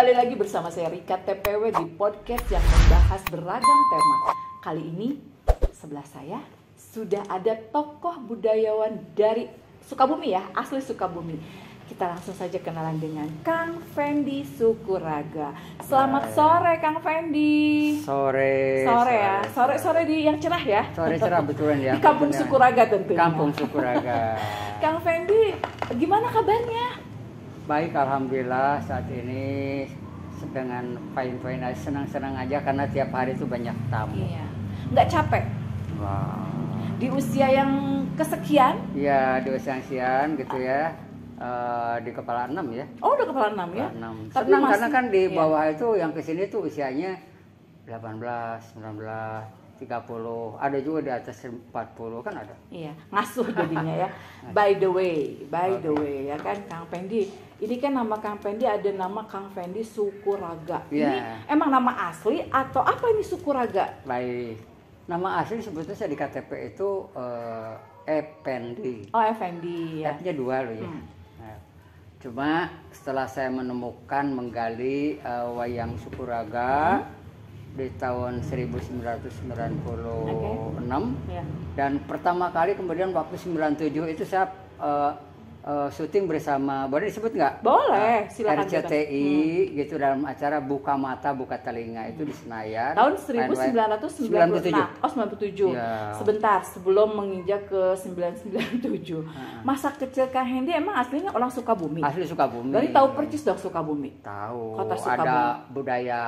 Kembali lagi bersama saya Rika TPW di podcast yang membahas beragam tema. Kali ini sebelah saya sudah ada tokoh budayawan dari Sukabumi ya, asli Sukabumi. Kita langsung saja kenalan dengan Kang Fendi Sukuraga. Selamat sore Kang Fendi. Sore ya. Sore di yang cerah ya. Sore cerah betulan ya. Di Kampung Sukuraga tentunya. Kampung Sukuraga. Kang Fendi, gimana kabarnya? Baik, alhamdulillah saat ini dengan fine-fine aja, senang-senang aja karena tiap hari itu banyak tamu. Iya. Nggak capek? Wow. Di usia yang kesekian? Iya, di usia siang gitu ya. Di kepala 6 ya. Oh, udah kepala 6 ya? Kepala 6. Tapi Senang masih, karena kan di iya. bawah itu yang kesini tuh usianya 18, 19, 30, ada juga di atas 40 kan ada. Iya, ngasuh jadinya ya. By the way ya kan Kang Fendi. Ini kan nama Kang Fendi ada nama Kang Fendi Sukuraga. Iya. Ini emang nama asli atau apa ini Sukuraga? Baik. Nama asli sebetulnya saya di KTP itu Effendi. Oh, Effendi ya. F-nya 2 loh ya. Nah, cuma setelah saya menemukan menggali wayang Sukuraga di tahun 1996 Ya. dan pertama kali kemudian waktu 97 itu saya syuting bersama, boleh disebut nggak? Boleh, silakan. RCTI gitu dalam acara Buka Mata Buka Telinga itu di Senayan. Tahun 1996. Oh, 97. Ya. Sebentar sebelum menginjak ke 997. Masa kecil Kang Fendi emang aslinya orang Sukabumi. Asli Sukabumi. Berarti tahu percis dong Sukabumi. Tahu. Kota Sukabumi. Ada budaya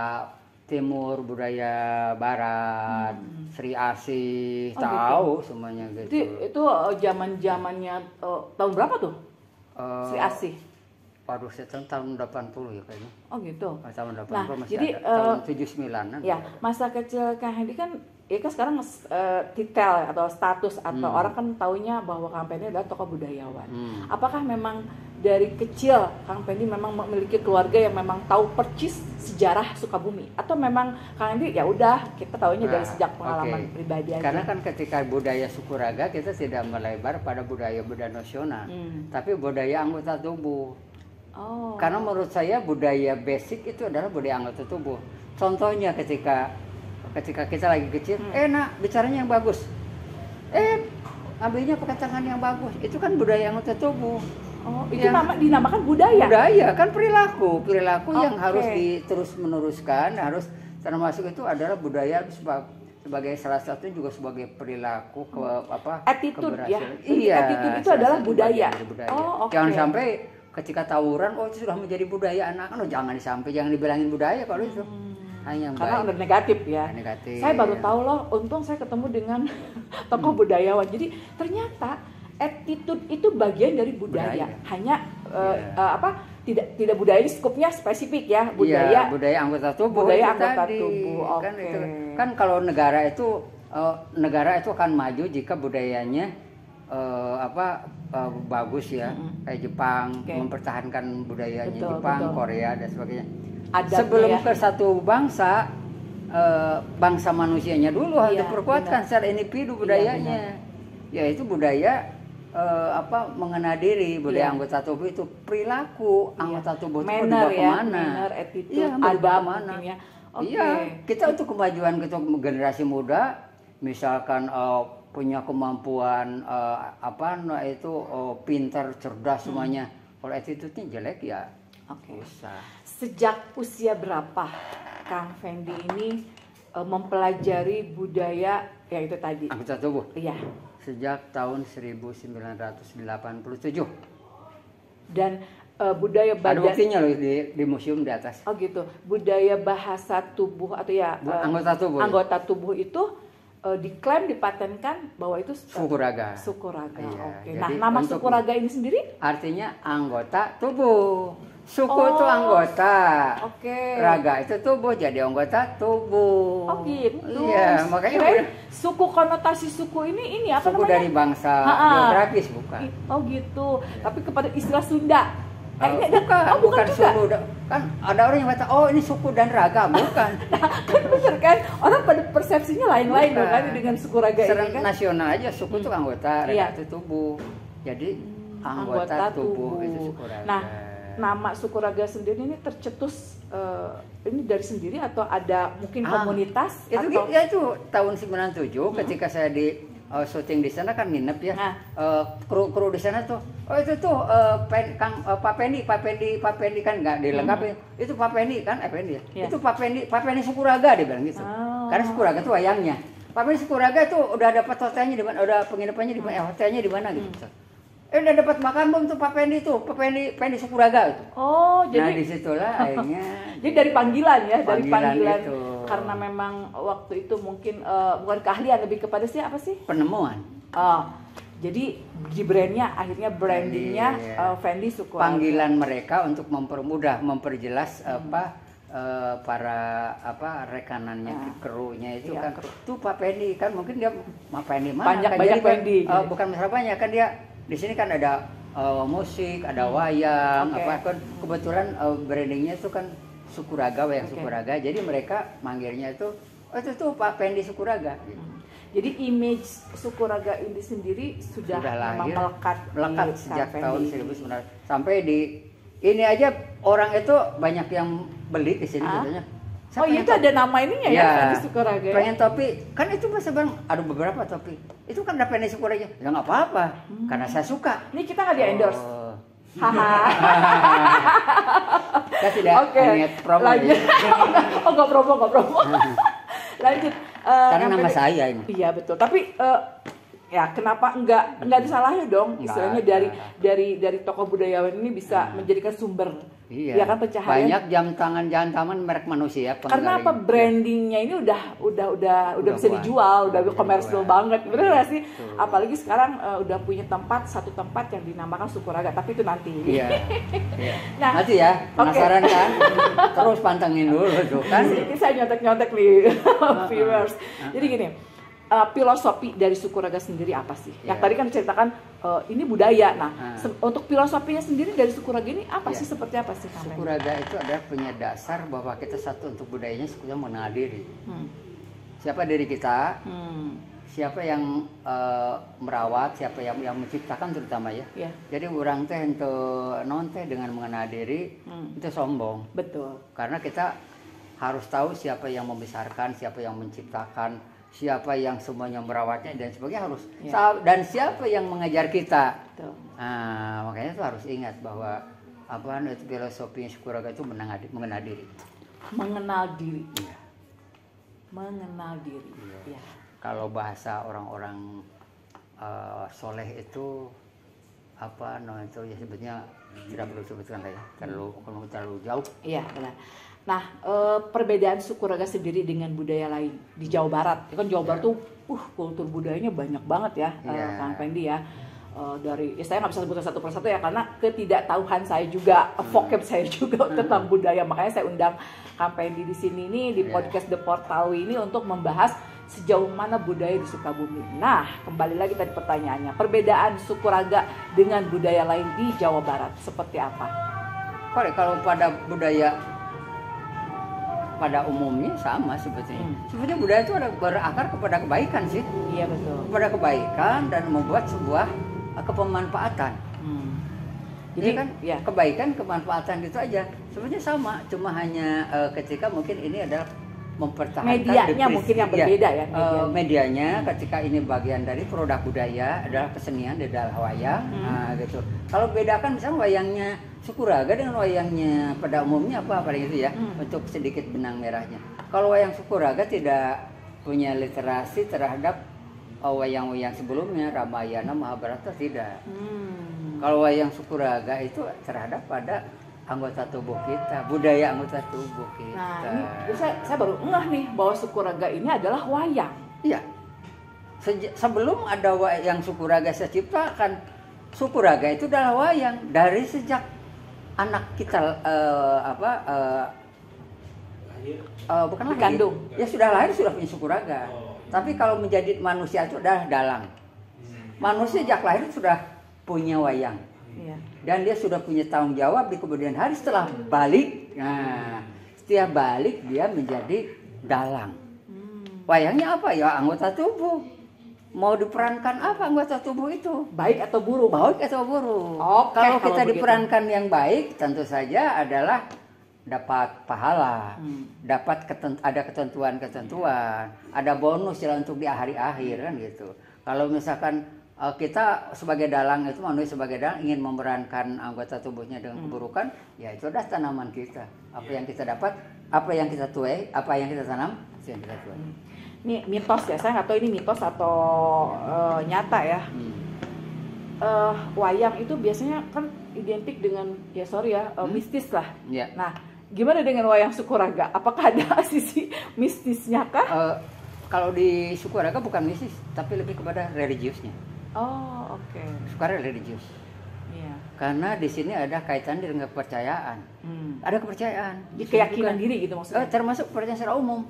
Timur, budaya Barat, Sri Asih, Oh, tahu semuanya gitu. Itu zaman-zamannya tahun berapa tuh? Sri Asih. Waduh, tahun 80 ya kayaknya. Oh gitu. Tahun 80 Nah, masih jadi, ada. Tahun 79-an. Ya, masa kecil Kang Fendi kan ya kan sekarang titel atau status atau orang kan taunya bahwa Kang Fendi adalah tokoh budayawan. Apakah memang dari kecil Kang Fendi memang memiliki keluarga yang memang tahu percis sejarah Sukabumi atau memang Kang Fendi ya udah kita taunya dari sejak pengalaman pribadi aja. Karena kan ketika budaya Sukuraga kita tidak melebar pada budaya nasional, tapi budaya anggota tubuh. Oh. Karena menurut saya budaya basic itu adalah budaya anggota tubuh. Contohnya ketika kita lagi kecil, nak bicaranya yang bagus. Ambilnya pakai tangan yang bagus. Itu kan budaya anggota tubuh. Oh, itu dinamakan budaya. Budaya kan perilaku yang harus terus meneruskan, harus termasuk itu adalah budaya sebagai salah satu juga sebagai perilaku attitude ya. Iya. Attitude itu adalah budaya. Oh, oke. Jangan sampai ketika tawuran itu sudah menjadi budaya anak-anak, jangan dibilangin budaya kalau itu. Hanya karena udah negatif ya. Negatif. Saya baru tahu loh, untung saya ketemu dengan tokoh budayawan. Jadi ternyata attitude itu bagian dari budaya. Hanya tidak budaya ini skupnya spesifik ya, budaya. Iya, budaya anggota tubuh. Budaya anggota tubuh. Kan itu kan kalau negara itu akan maju jika budayanya bagus ya. Kayak Jepang mempertahankan budayanya, Jepang, Korea dan sebagainya. Adabnya sebelum ya. ke satu bangsa manusianya dulu harus diperkuatkan secara individu budayanya. Yaitu budaya mengenal diri, budaya anggota tubuh itu perilaku anggota tubuh itu manner berubah ya, kemana? manner, attitude, berubah kemana? Ya. Iya, kita untuk kemajuan generasi muda, misalkan punya kemampuan pintar, cerdas semuanya. Kalau attitude-nya jelek ya. Usah. Sejak usia berapa Kang Fendi ini mempelajari budaya ya itu tadi? Anggota tubuh. Iya. Sejak tahun 1987. Dan budaya badan. Ada buktinya loh di museum di atas. Oh gitu. Budaya bahasa tubuh atau ya anggota tubuh itu diklaim dipatenkan bahwa itu Sukuraga. Iya, oke. Jadi Nah, nama Sukuraga ini sendiri artinya anggota tubuh. Suku itu anggota. Raga itu tubuh, jadi anggota tubuh. Oh gitu. Iya, makanya suku, konotasi suku ini apa suku namanya? dari bangsa geografis bukan. Oh gitu. Tapi kepada istilah Sunda. Bukan suku. Kan ada orang yang kata, ini suku dan raga, bukan. Kan bener kan? Orang pada persepsinya lain-lain dong kan dengan suku raga ini kan. Nasional aja, suku itu anggota, raga itu tubuh. Jadi anggota tubuh itu Sukuraga. Nah, nama Sukuraga sendiri ini tercetus ini dari sendiri atau ada mungkin komunitas itu atau ya itu tahun 97 ketika saya di syuting di sana kan nginep ya. Kru di sana tuh itu tuh Pak Pendi kan nggak dilengkapi. Itu Pak Pendi kan Pendi ya. Itu Pak Pendi Sukuraga dia bilang gitu. Karena Sukuraga tuh wayangnya. Pak Pendi Sukuraga tuh udah dapat hotelnya di mana, udah penginapannya di mana, hotelnya di mana gitu. Udah dapat makan belum tuh Pak Pendi tuh, Pendi Sukuraga itu. Oh, jadi disitulah akhirnya. Jadi dari panggilan ya, dari panggilan itu. Karena memang waktu itu mungkin bukan keahlian, lebih kepada apa sih? Penemuan. Jadi di brandnya akhirnya brandingnya Fendi Sukuraga. Panggilan mereka untuk memperjelas para rekanannya, krunya itu kan. Tuh Pak Pendi kan mungkin dia Pak Pendi mana? Banyak Pendi. Bukan masalah banyak kan dia. Di sini kan ada musik, ada wayang, kan kebetulan brandingnya itu kan Sukuraga, wayang Sukuraga. Jadi mereka manggilnya itu tuh Pak Pendi Sukuraga. Jadi image Sukuraga ini sendiri sudah lahir, melekat sejak tahun 1900 sampai di ini aja orang itu banyak yang beli di sini katanya. Itu ada nama ininya ya, Fendi Sukuraga. Pengen topi, kan itu masa bang, ada beberapa topi. Itu kan ada Fendi Sukuraga. Ya nggak apa-apa, karena saya suka. Ini kita nggak di endorse. Haha. Kita tidak niat promo. Lanjut. Nggak promo. Lanjut. Karena nama saya ini. Iya betul. Tapi ya kenapa enggak disalahin dong istilahnya dari tokoh budayawan ini bisa menjadikan sumber ya kan pencahayaan. Banyak jam tangan merek manusia. Karena apa brandingnya ini udah bisa dijual, udah komersial banget, bener nggak sih? Apalagi sekarang udah punya satu tempat yang dinamakan Sukuraga, tapi itu nanti. Iya. Nah, nanti ya penasaran kan? Terus pantengin dulu tuh kan. Ini saya nyontek nih viewers. Jadi gini. Filosofi dari Sukuraga sendiri apa sih? Yang tadi kan diceritakan ini budaya. Nah, untuk filosofinya sendiri dari Sukuraga ini apa sih? Seperti apa sih? Sukuraga itu adalah punya dasar bahwa kita satu untuk budayanya sebetulnya mengenal diri. Siapa diri kita? Siapa yang merawat? Siapa yang menciptakan terutama ya? Jadi orang teh non teh dengan mengenal diri itu sombong. Betul. Karena kita harus tahu siapa yang membesarkan, siapa yang menciptakan, siapa yang semuanya merawatnya dan sebagainya harus dan siapa yang mengajar kita. Nah, makanya itu harus ingat bahwa itu filosofi Sukuraga itu mengenal diri. Mengenal diri. Mengenal diri. Ya. Kalau bahasa orang-orang soleh itu itu ya sebetulnya tidak perlu disebutkan lah ya, terlalu jauh. Iya benar. Nah, perbedaan Sukuraga sendiri dengan budaya lain di Jawa Barat. Kan Jawa Barat tuh kultur budayanya banyak banget ya, Kang Fendi ya. Saya nggak bisa sebutkan satu persatu ya, karena ketidaktahuan saya juga, vocab saya juga tentang budaya. Makanya saya undang Kang Fendi di sini nih di podcast The Portal ini untuk membahas sejauh mana budaya di Sukabumi. Nah, kembali lagi tadi pertanyaannya, perbedaan Sukuraga dengan budaya lain di Jawa Barat seperti apa? Kalau pada budaya pada umumnya sama sebetulnya. Sebetulnya budaya itu ada berakar kepada kebaikan sih. Iya betul. Kepada kebaikan dan membuat sebuah kepemanfaatan. Jadi kan kebaikan, kemanfaatan itu aja. Sebetulnya sama, cuma hanya ketika mungkin ini adalah mempertahankan medianya mungkin yang berbeda ya. Medianya ketika ini bagian dari produk budaya adalah kesenian adalah wayang, gitu. Kalau bedakan misalnya wayangnya Sukuraga dengan wayangnya pada umumnya apa itu ya, untuk sedikit benang merahnya. Kalau wayang Sukuraga tidak punya literasi terhadap wayang-wayang sebelumnya, Ramayana, Mahabharata tidak. Kalau wayang Sukuraga itu terhadap pada anggota tubuh kita, budaya anggota tubuh kita. Nah, ini saya baru ngeh nih bahwa Sukuraga ini adalah wayang. Iya. Sebelum ada wayang Sukuraga saya ciptakan, Sukuraga itu adalah wayang dari sejak anak kita bukan lagi kandung. Ya sudah lahir sudah punya Sukuraga. Tapi kalau menjadi manusia itu adalah dalang. Manusia sejak lahir sudah punya wayang. Dan dia sudah punya tanggung jawab di kemudian hari setelah balik. Nah, setiap balik dia menjadi dalang. Wayangnya apa ya? Anggota tubuh. Mau diperankan apa anggota tubuh itu? Baik atau buruk? Baik atau buruk. Oke, kalau kita diperankan yang baik, tentu saja adalah dapat pahala, dapat ada ketentuan-ketentuan, ada bonus ya untuk di hari-akhir kan gitu. Kalau misalkan kita sebagai dalang itu, manusia sebagai dalang ingin memerankan anggota tubuhnya dengan keburukan, ya itu adalah tanaman kita. Apa yang kita dapat, apa yang kita tuai, apa yang kita tanam, itu yang kita tuai. Ini mitos ya, saya nggak tahu ini mitos atau nyata ya. Wayang itu biasanya kan identik dengan mistis lah. Ya. Nah, gimana dengan wayang Sukuraga? Apakah ada sisi mistisnya kah? Kalau di Sukuraga bukan mistis, tapi lebih kepada religiusnya. Oh, oke. Sukuraga religius. Iya. Karena di sini ada kaitan dengan kepercayaan. Ada kepercayaan. Di keyakinan diri gitu maksudnya. Termasuk kepercayaan secara umum.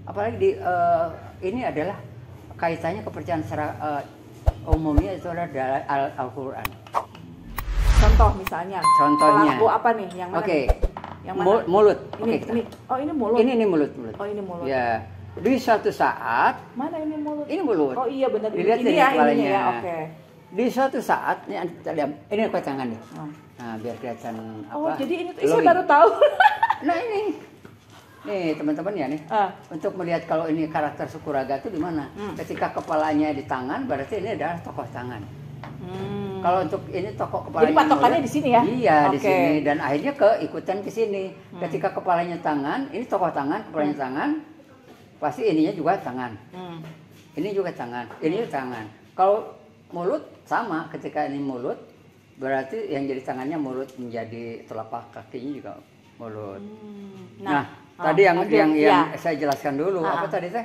Apalagi di ini adalah kaitannya kepercayaan secara umumnya itu adalah Al-Qur'an. Contoh misalnya. Contohnya. Pelaku apa nih? Yang mana? Oke. Yang mana? Mulut. Ini. Oh, ini mulut. Ini mulut. Oh, ini mulut. Ya. Di suatu saat. Mana ini mulut? Ini mulut. Oh iya benar. Dilihat ini dari ya, kepalanya. ini ya. Oke. Di suatu saat ini kita lihat. Ini aku tangan deh. Nah, biar kelihatan apa. Oh, jadi ini saya baru tahu. Nah, ini. Nih, teman-teman ya nih. Untuk melihat kalau ini karakter Sukuraga itu di mana? Ketika kepalanya di tangan, berarti ini adalah tokoh tangan. Kalau untuk ini tokoh kepalanya. Jadi patokannya di sini ya? Iya, di sini, dan akhirnya keikutan ke sini. Ketika kepalanya tangan, ini tokoh tangan, kepalanya tangan, pasti ininya juga tangan. Ini juga tangan, ini juga tangan. Kalau mulut sama, ketika ini mulut, berarti yang jadi tangannya mulut, menjadi telapak kakinya juga mulut. Nah, tadi yang saya jelaskan dulu apa tadi teh,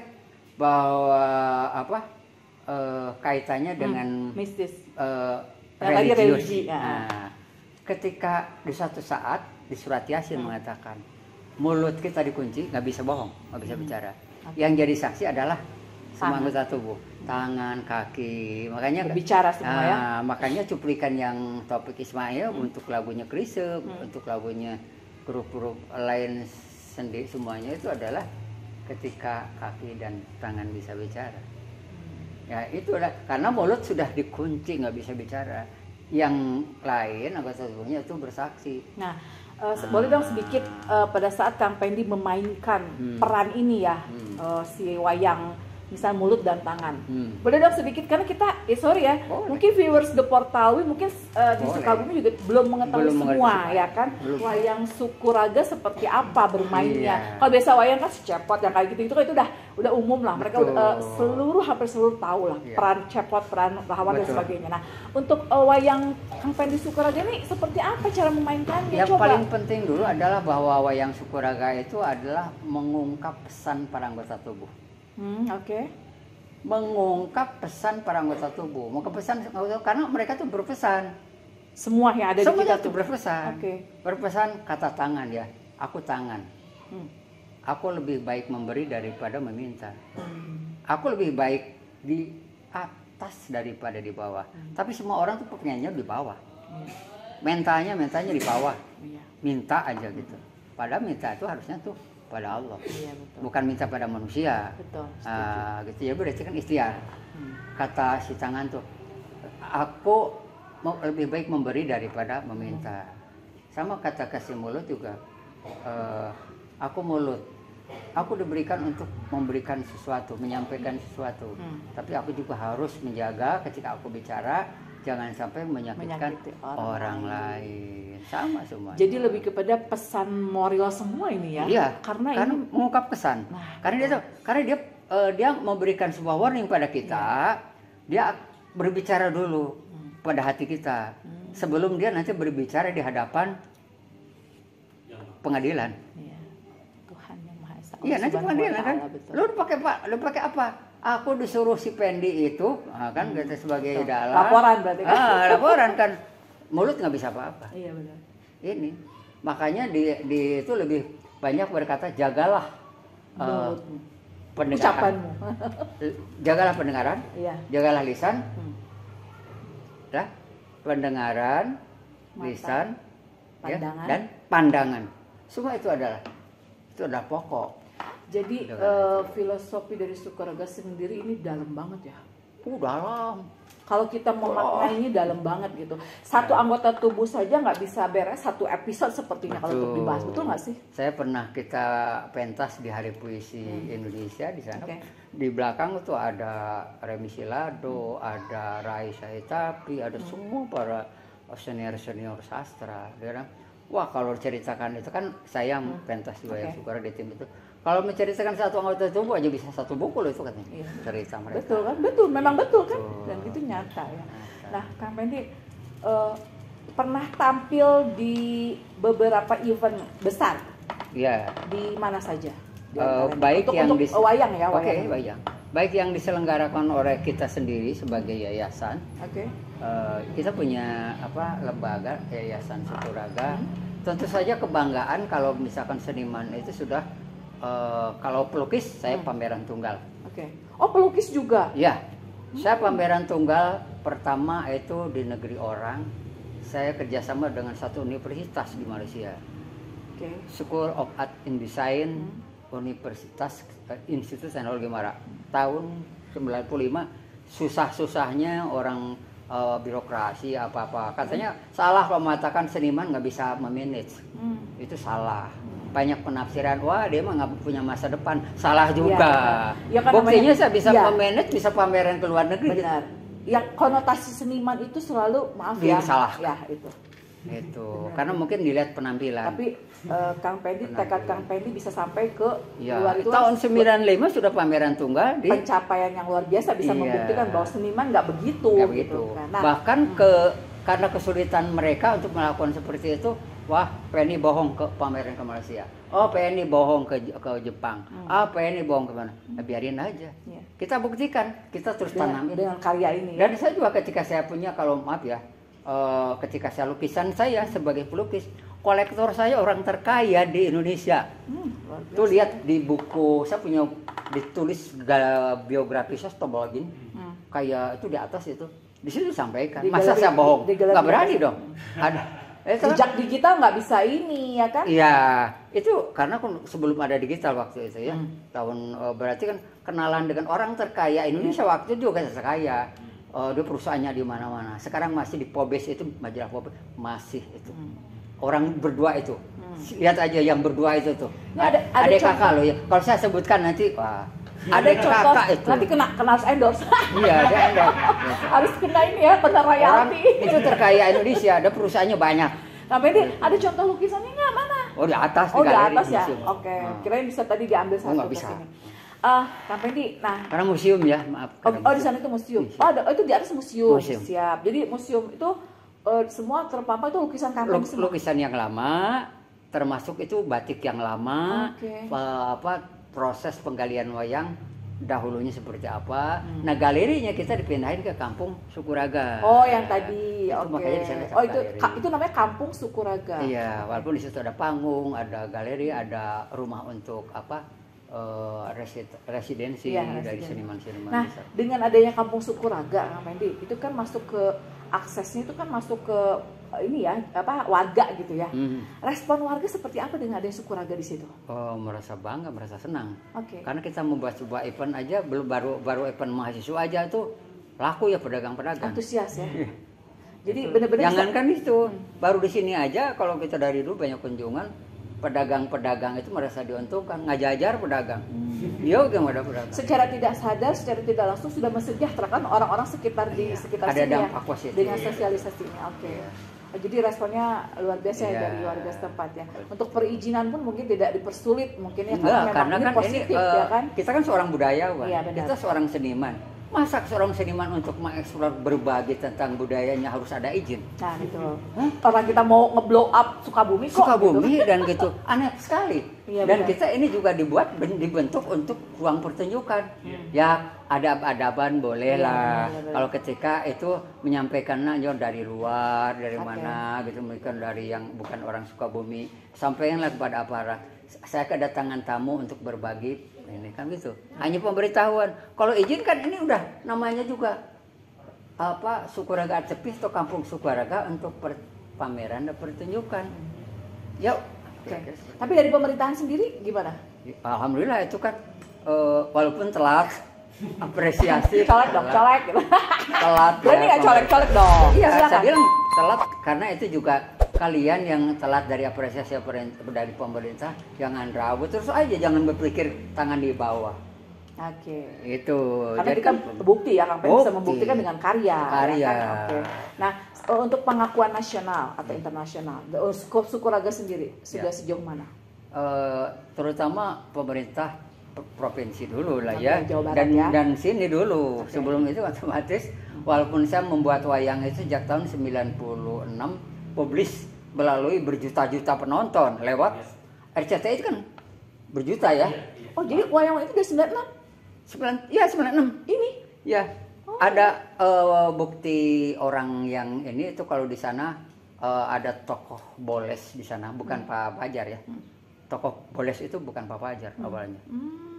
bahwa apa kaitannya dengan mistis, religi. Nah, ketika di suatu saat di surat Yasin mengatakan mulut kita dikunci, nggak bisa bohong, nggak bisa bicara. Yang jadi saksi adalah semua anggota tubuh, tangan, kaki. Makanya bicara semua ya. Makanya cuplikan yang Topik Ismail untuk lagunya Krisep, untuk lagunya grup-grup lain sendiri, semuanya itu adalah ketika kaki dan tangan bisa bicara. Ya itulah, karena mulut sudah dikunci, nggak bisa bicara. Yang lain anggota tubuhnya itu bersaksi. Nah, boleh dong sedikit pada saat Kang Pendi memainkan peran ini ya, si wayang misal mulut dan tangan. Boleh dong sedikit, karena kita mungkin viewers The Portalwi mungkin di Sukabumi juga belum mengetahui semua ya kan, wayang Sukuraga seperti apa bermainnya. Kalau biasa wayang kan cepot yang kayak gitu itu kan itu udah umum lah, mereka hampir seluruh tahu lah peran cepot, peran lawan dan sebagainya. Nah, untuk wayang Kang Pendi Sukuraga ini seperti apa cara memainkannya? Yang paling penting dulu adalah bahwa wayang Sukuraga itu adalah mengungkap pesan para anggota tubuh. Mengungkap pesan para anggota tubuh, mengungkap pesan karena mereka tuh berpesan. Semua yang ada di kita tuh berpesan. Berpesan kata tangan ya, aku tangan. Aku lebih baik memberi daripada meminta. Aku lebih baik di atas daripada di bawah. Tapi semua orang tuh pengennya di bawah. Mentanya di bawah. Minta aja gitu. Padahal minta itu harusnya tuh pada Allah, bukan minta pada manusia. Gitu ya, berarti kan ikhtiar. Kata si tangan tuh, aku lebih baik memberi daripada meminta. Sama kata kasih mulut juga, aku mulut, aku diberikan untuk memberikan sesuatu, menyampaikan sesuatu. Tapi aku juga harus menjaga ketika aku bicara, jangan sampai menyakitkan orang lain. Sama semua. Jadi lebih kepada pesan moral semua ini ya. Iya. Karena ini mengungkap kesan. Nah, karena dia memberikan sebuah warning pada kita. Dia berbicara dulu pada hati kita sebelum dia nanti berbicara di hadapan pengadilan. Iya. Tuhan yang Maha Esa. Iya, nanti pengadilan kan. Lu pakai apa? Aku disuruh si Pendi itu, kan kita sebagai dalang. Laporan berarti kan? Laporan kan. Mulut nggak bisa apa-apa. Iya benar. Ini makanya di itu lebih banyak berkata jagalah pendengaran. Ucapanmu. Jagalah pendengaran. Iya. Jagalah lisan. Pendengaran, mata, lisan, pandangan. Dan pandangan. Semua itu adalah pokok. Jadi filosofi dari Sukuraga sendiri ini dalam banget ya. Dalam. Kalau kita memaknainya dalam banget gitu. Satu anggota tubuh saja nggak bisa beres satu episode sepertinya kalau untuk dibahas. Betul nggak sih? Saya pernah kita pentas di Hari Puisi Indonesia di sana. Okay. Di belakang itu ada Remi Silado, ada Raisa Hitapi, ada semua para senior sastra. Dia bilang, wah kalau ceritakan itu kan saya pentas di Wayang Sukura di tim itu. Kalau menceritakan satu anggota tubuh aja bisa satu buku loh itu katanya. Iya. Cerita mereka. Betul kan? Betul, memang betul kan? Dan itu nyata ya. Nah, Kang Pendi pernah tampil di beberapa event besar. Iya. Di mana saja? Baik yang untuk wayang ya, wayang. Wayang. Baik yang diselenggarakan oleh kita sendiri sebagai yayasan. Oke. Kita punya lembaga Yayasan Sukuraga. Tentu saja kebanggaan kalau misalkan seniman itu sudah kalau pelukis saya pameran tunggal. Oke. Oh, pelukis juga? Ya. Saya pameran tunggal pertama itu di negeri orang. Saya kerjasama dengan satu universitas di Malaysia. School of Art and Design, Universitas Institut Teknologi Mara. Tahun 95 susah-susahnya orang birokrasi apa-apa. Katanya salah kalau mengatakan seniman nggak bisa memanage. Itu salah. Banyak penafsiran, wah dia mah nggak punya masa depan. Salah juga. Ya, kan buktinya saya bisa memanage, bisa pameran ke luar negeri. Benar. Yang konotasi seniman itu selalu salah. Ya itu. Itu karena mungkin dilihat penampilan. Tapi Kang Pendi, tekad Kang Pendi bisa sampai ke luar itu. Tahun 95 sudah pameran tunggal di pencapaian yang luar biasa bisa membuktikan bahwa seniman nggak begitu. Nggak begitu. Nah, bahkan karena kesulitan mereka untuk melakukan seperti itu, wah Penny bohong ke pameran ke Malaysia. Oh Penny bohong ke Jepang. Penny bohong kemana? Nah, biarin aja. Kita buktikan, kita terus tanamin dengan karya ini. Dan saya juga ketika saya punya, kalau maaf ya, ketika saya lukisan saya sebagai pelukis, kolektor saya orang terkaya di Indonesia. Tuh lihat di buku saya punya ditulis biografi saya Stobologin. Kayak itu di atas itu. Di situ disampaikan. Masa saya bohong? Nggak berani dong. Ada jejak digital nggak bisa ini ya kan? Iya, itu karena sebelum ada digital waktu itu ya. Tahun berarti kan kenalan dengan orang terkaya Indonesia waktu itu juga terkaya. Dia perusahaannya di mana-mana. Sekarang masih di Pobes itu, majalah Pobes masih itu. Orang berdua itu. Lihat aja yang berdua itu tuh. Ada kakak loh ya. Kalau saya sebutkan nanti wah. Ada contoh itu. Nanti kena endorse. Iya, dia endorse. Harus kena ini ya, kena royalti. Itu terkaya Indonesia, ada perusahaannya banyak. Tapi ada contoh lukisannya nggak mana? Oh di atas. Oh di atas ya. Oke. Kirain bisa tadi diambil satu. Nggak bisa. Kang Pendi, nah. Karena museum ya, maaf. Di sana itu museum. Itu di atas museum. Siap. Jadi museum itu semua terpampang itu lukisan Kang Pendi semua. Lukisan yang lama, termasuk itu batik yang lama. Proses penggalian wayang dahulunya seperti apa. Nah galerinya kita dipindahin ke Kampung Sukuraga. Oh yang tadi. Makanya di sana itu namanya Kampung Sukuraga. Iya, walaupun di situ ada panggung, ada galeri, ada rumah untuk residensi dari seniman-seniman. Nah dengan adanya Kampung Sukuraga, Kang Pendi, itu kan masuk ke aksesnya itu kan masuk ke ini ya warga gitu ya. Respon warga seperti apa dengan adanya Sukuraga di situ? Oh merasa bangga, merasa senang. Karena kita membuat sebuah event aja, baru event mahasiswa aja tuh laku ya pedagang-pedagang. Antusias ya. Jadi benar-benar. Jangankan itu, baru di sini aja kalau kita dari dulu banyak kunjungan, pedagang-pedagang itu merasa diuntungkan, ngajar pedagang. Iya, gimana pedagang? Secara tidak sadar, secara tidak langsung sudah mensejahterakan orang-orang sekitar di sekitar sini ya. Dengan sosialisasinya. Jadi responnya luar biasa ya dari warga setempat ya. Untuk perizinan pun mungkin tidak dipersulit mungkin ya karena ini positif ya kan. Kita kan seorang budayawan, kita seorang seniman. Masa seorang seniman untuk mengeksplor berbagi tentang budayanya harus ada izin? Nah itu. Orang kita mau ngeblow up Sukabumi kok. Sukabumi gitu. Dan gitu aneh sekali. Dan kita ini juga dibentuk untuk ruang pertunjukan. Ya adab-adaban boleh lah. Kalau ketika itu menyampaikannya dari luar, dari mana gitu, mungkin dari yang bukan orang Sukabumi, sampaikanlah kepada aparat. Saya kedatangan tamu untuk berbagi. Ini kan gitu. Hanya pemberitahuan. Kalau izin kan ini udah namanya juga Sukuraga Artepis atau Kampung Sukuraga untuk pameran dan pertunjukan. Ya. Tapi dari pemerintahan sendiri gimana? Alhamdulillah itu kan walaupun telat apresiasi. Colek dong, colek. Telat. Berani nggak colek-colek dong? Iya, Silakan. saya bilang telat karena itu juga kalian yang telat dari apresiasi dari pemerintah. Jangan ragu, terus aja jangan berpikir tangan di bawah. Oke. Itu. Karena Jadi kita bukti ya, Kang Pen bisa membuktikan dengan karya. Karya. Ya kan? Oke. Nah, untuk pengakuan nasional atau internasional, Sukuraga sendiri sudah sejauh mana? Terutama pemerintah provinsi dulu lah ya, Jawa Barat dan sini dulu. Sebelum itu otomatis walaupun saya membuat wayang itu sejak tahun 96, publis melalui berjuta-juta penonton lewat RCTI itu kan berjuta ya. Oh, jadi wayang itu udah 96? 96 Ini? ya. Ada bukti orang yang ini itu kalau di sana ada tokoh Boles di sana, bukan Pak Fajar ya. Tokoh Boles itu bukan Pak Fajar awalnya.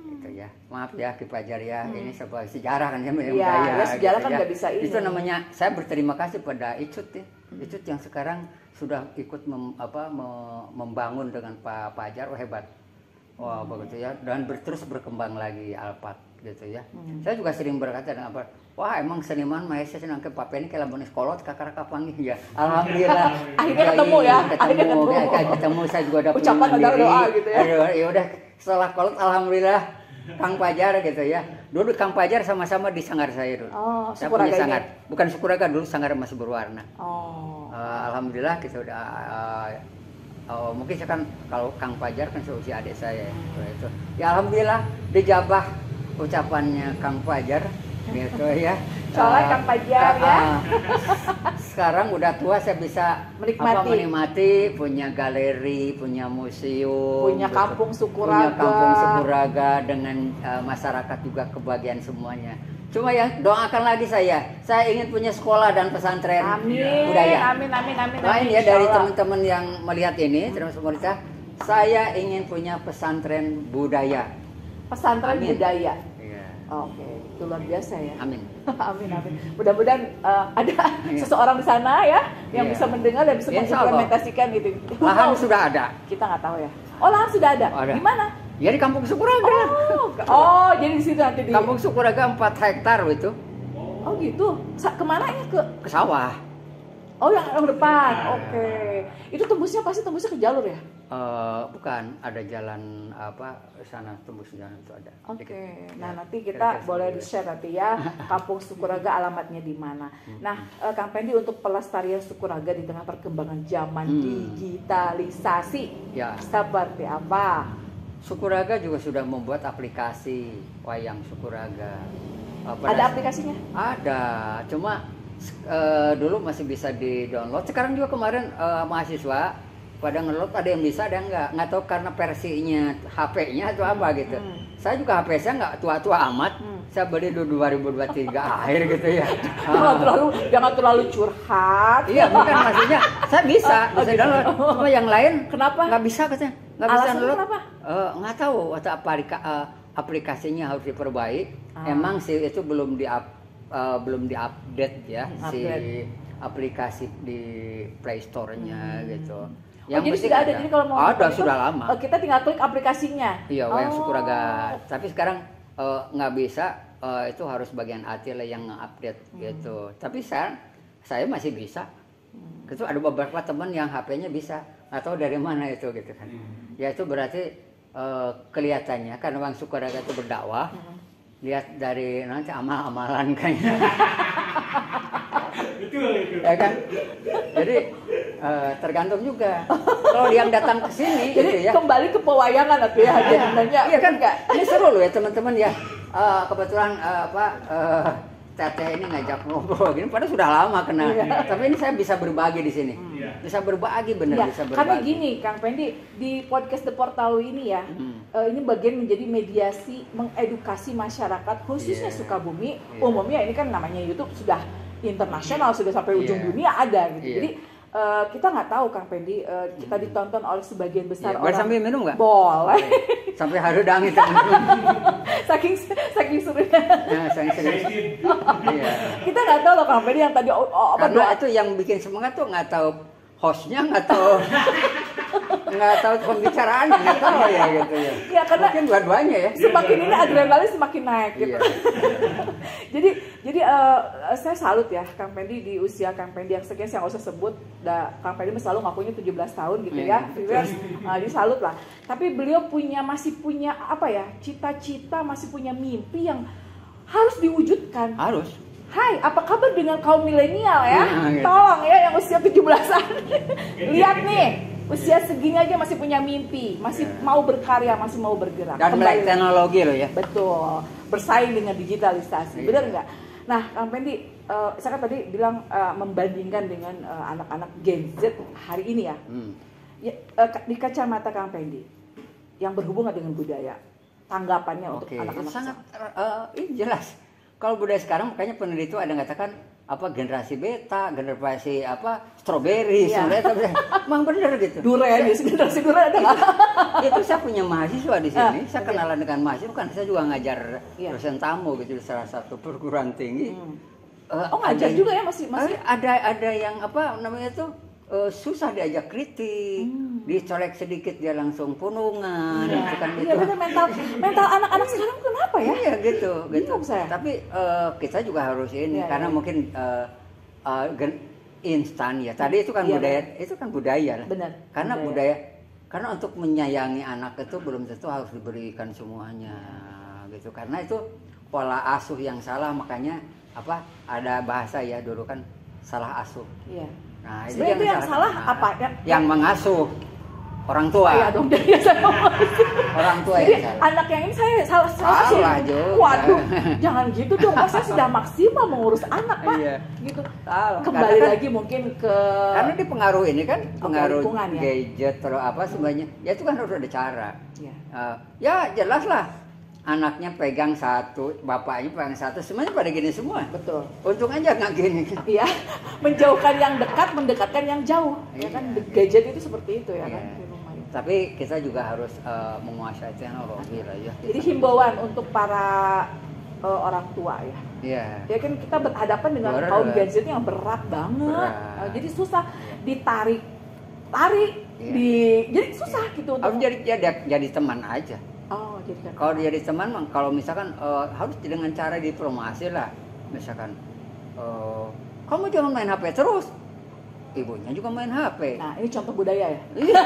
Gitu ya. Maaf ya Ki Fajar ya, ini sebuah sejarah kan ya. Iya, sejarah kan nggak bisa ini. Itu namanya, saya berterima kasih pada Icut ya. Icut yang sekarang sudah ikut membangun dengan Pak Fajar, hebat. Wah, begitu ya. Dan terus berkembang lagi Alphard gitu ya. Saya juga sering berkata dengan Alphard, wah emang seniman maesnya senang ke Pak Penny kalau bonis kolot kakak panggil ya. Alhamdulillah. Akhirnya ketemu ya. Ketemu saya juga dapat ucapan ada doa gitu ya. Ya udah setelah kolot alhamdulillah Kang Fajar gitu ya. Dulu Kang Fajar sama-sama di sanggar saya dulu. Oh, saya punya Sukuraga sanggar. ini? Bukan Sukuraga, dulu sanggar masih berwarna. Oh. Alhamdulillah kita udah mungkin saya kan kalau Kang Fajar kan seusia adik saya itu. Ya alhamdulillah dijabah ucapannya Kang Fajar gitu ya. Soalnya Kang Fajar ya. Sekarang udah tua saya bisa menikmati punya galeri, punya museum, punya kampung Sukuraga. Punya kampung Sukuraga dengan masyarakat juga kebagian semuanya. Cuma ya doakan lagi saya ingin punya sekolah dan pesantren budaya. Amin. Lain ya dari teman-teman yang melihat ini, termasuk pemerintah, saya ingin punya pesantren budaya. Pesantren budaya. Iya. Oke, itu luar biasa ya. Amin. Amin. Mudah-mudahan ada seseorang di sana ya yang bisa mendengar dan bisa mengimplementasikan gitu. Lahan sudah ada. Kita nggak tahu ya. Oh, lahan sudah ada. Di mana? Ya di Kampung Sukuraga. Oh, jadi di situ nanti di Kampung Sukuraga 4 hektar itu. Oh gitu. Kemana ya ke sawah? Oh yang depan. Oke. Itu tembusnya ke jalur ya? Bukan, ada jalan sana tembus jalan itu ada. Oke. Nah nanti kita boleh di-share nanti ya Kampung Sukuraga alamatnya di mana. Nah Kang Pendi, untuk pelestarian Sukuraga di tengah perkembangan zaman digitalisasi seperti apa? Sukuraga juga sudah membuat aplikasi wayang Sukuraga. Ada aplikasinya? Ada, cuma dulu masih bisa di-download. Sekarang juga kemarin mahasiswa pada ngeload, ada yang bisa, ada yang nggak tahu karena versinya HP-nya atau apa gitu. Saya juga HP saya nggak tua-tua amat. Saya beli dulu 2023 akhir gitu ya. Jangan terlalu curhat. Iya, bukan maksudnya saya bisa download. Cuma yang lain kenapa? Nggak bisa katanya. Nggak bisa download. Kenapa? Nggak tahu atau aplikasinya harus diperbaiki. Emang sih itu belum diupdate ya si aplikasi di Play Store-nya gitu. Jadi sudah ada. Jadi kalau mau ada sudah lama. Kita tinggal klik aplikasinya. Iya, wayang Sukuraga. Tapi sekarang nggak bisa, itu harus bagian IT lah yang nge-update gitu. Tapi saya masih bisa. Itu ada beberapa teman yang HP-nya bisa, atau dari mana itu gitu kan. Ya itu berarti kelihatannya karena wayang Sukuraga itu berdakwah. Lihat dari nanti amal-amalan kayaknya. Betul. Ya kan? Jadi tergantung juga. Kalau yang datang ke sini jadi gitu ya. Kembali ke pewayangan atau ya nanya. Iya kan enggak? Ini seru loh ya teman-teman ya. Kebetulan Teteh ini ngajak ngobrol gini, padahal sudah lama kenal. Tapi ini saya bisa berbagi di sini. Bisa berbagi bisa berbagi. Karena gini, Kang Pendi, di podcast The Portal ini ya, ini bagian menjadi mediasi mengedukasi masyarakat khususnya Sukabumi. Umumnya ini kan namanya YouTube sudah internasional, sudah sampai ujung dunia ada gitu. Jadi kita nggak tahu Kang Pendi, kita ditonton oleh sebagian besar orang. Boleh sambil minum nggak? Boleh. Sampai harudang itu. saking serunya. Kita nggak tahu loh Kang Pendi yang tadi karena itu yang bikin semangat tuh nggak tahu hostnya, nggak tahu nggak tahu pembicaraan, nggak tahu ya gitu ya. Ya karena mungkin dua-duanya ya. Semakin ini adrenalin semakin naik gitu. Iya. jadi saya salut ya Kang Pendi di usia Kang Pendi yang sekian, saya nggak usah sebut. Kang Pendi selalu ngakunya 17 tahun gitu ya. Viewers, jadi salut lah. Tapi beliau masih punya apa ya, cita-cita, masih punya mimpi yang harus diwujudkan. Harus. Hai, apa kabar dengan kaum milenial ya? Gitu. Tolong ya yang usia 17-an. Lihat nih, usia segini aja masih punya mimpi, masih mau berkarya, masih mau bergerak. Dan melek teknologi loh ya. Betul, bersaing dengan digitalisasi. Benar nggak? Nah, Kang Pendi, saya kan tadi bilang membandingkan dengan anak-anak Gen Z hari ini ya. Ya, di kacamata Kang Pendi yang berhubungan dengan budaya, tanggapannya untuk anak-anak sangat jelas. Kalau budaya sekarang makanya peneliti itu ada mengatakan apa generasi beta, generasi apa strawberry, emang bener gitu. Duren, generasi duren ada. Itu saya punya mahasiswa di sini, saya kenalan dengan mahasiswa, kan saya juga ngajar dosen tamu gitu di salah satu perguruan tinggi. Ngajar juga ya masih ada yang apa namanya itu susah diajak kritik, dicolek sedikit dia langsung punungan, gitu kan gitu. Iya benar, mental anak-anak sekarang kenapa ya? Iya gitu. Saya. Tapi kita juga harus ini karena mungkin instan ya. Tadi itu kan budaya lah. Benar. Karena budaya, karena untuk menyayangi anak itu belum tentu harus diberikan semuanya gitu. Karena itu pola asuh yang salah, makanya apa ada bahasa ya dulu kan salah asuh. Iya. Nah, sebenarnya itu yang salah apa? Yang mengasuh orang tua. Iya dong, jadi saya orang tua jadi, yang salah. anak yang ini saya salah juga. Waduh, jangan gitu dong. Saya sudah maksimal mengurus anak, Pak. Iya. Gitu. Salah. Kembali lagi mungkin ke karena dipengaruhi ini kan pengaruh ya? gadget atau apa semuanya. Ya itu kan harus ada cara. Iya. Ya jelas lah. Anaknya pegang satu, bapaknya pegang satu, semuanya pada gini semua. Betul. Untung aja nggak gini. Iya, menjauhkan yang dekat, mendekatkan yang jauh. Ya kan, gadget itu seperti itu ya kan. Tapi kita juga harus menguasai teknologi lah ya. Jadi himbauan untuk para orang tua ya. Iya. Ya kan kita berhadapan dengan kaum Gen Z yang berat banget. Jadi susah ditarik. Jadi susah gitu. Harus jadi teman aja. Oh, jadi kan. Kalau jadi teman, kalau misalkan harus dengan cara dipromosi lah, misalkan kamu jangan main HP terus, ibunya juga main HP. Nah, ini contoh budaya ya. Iya.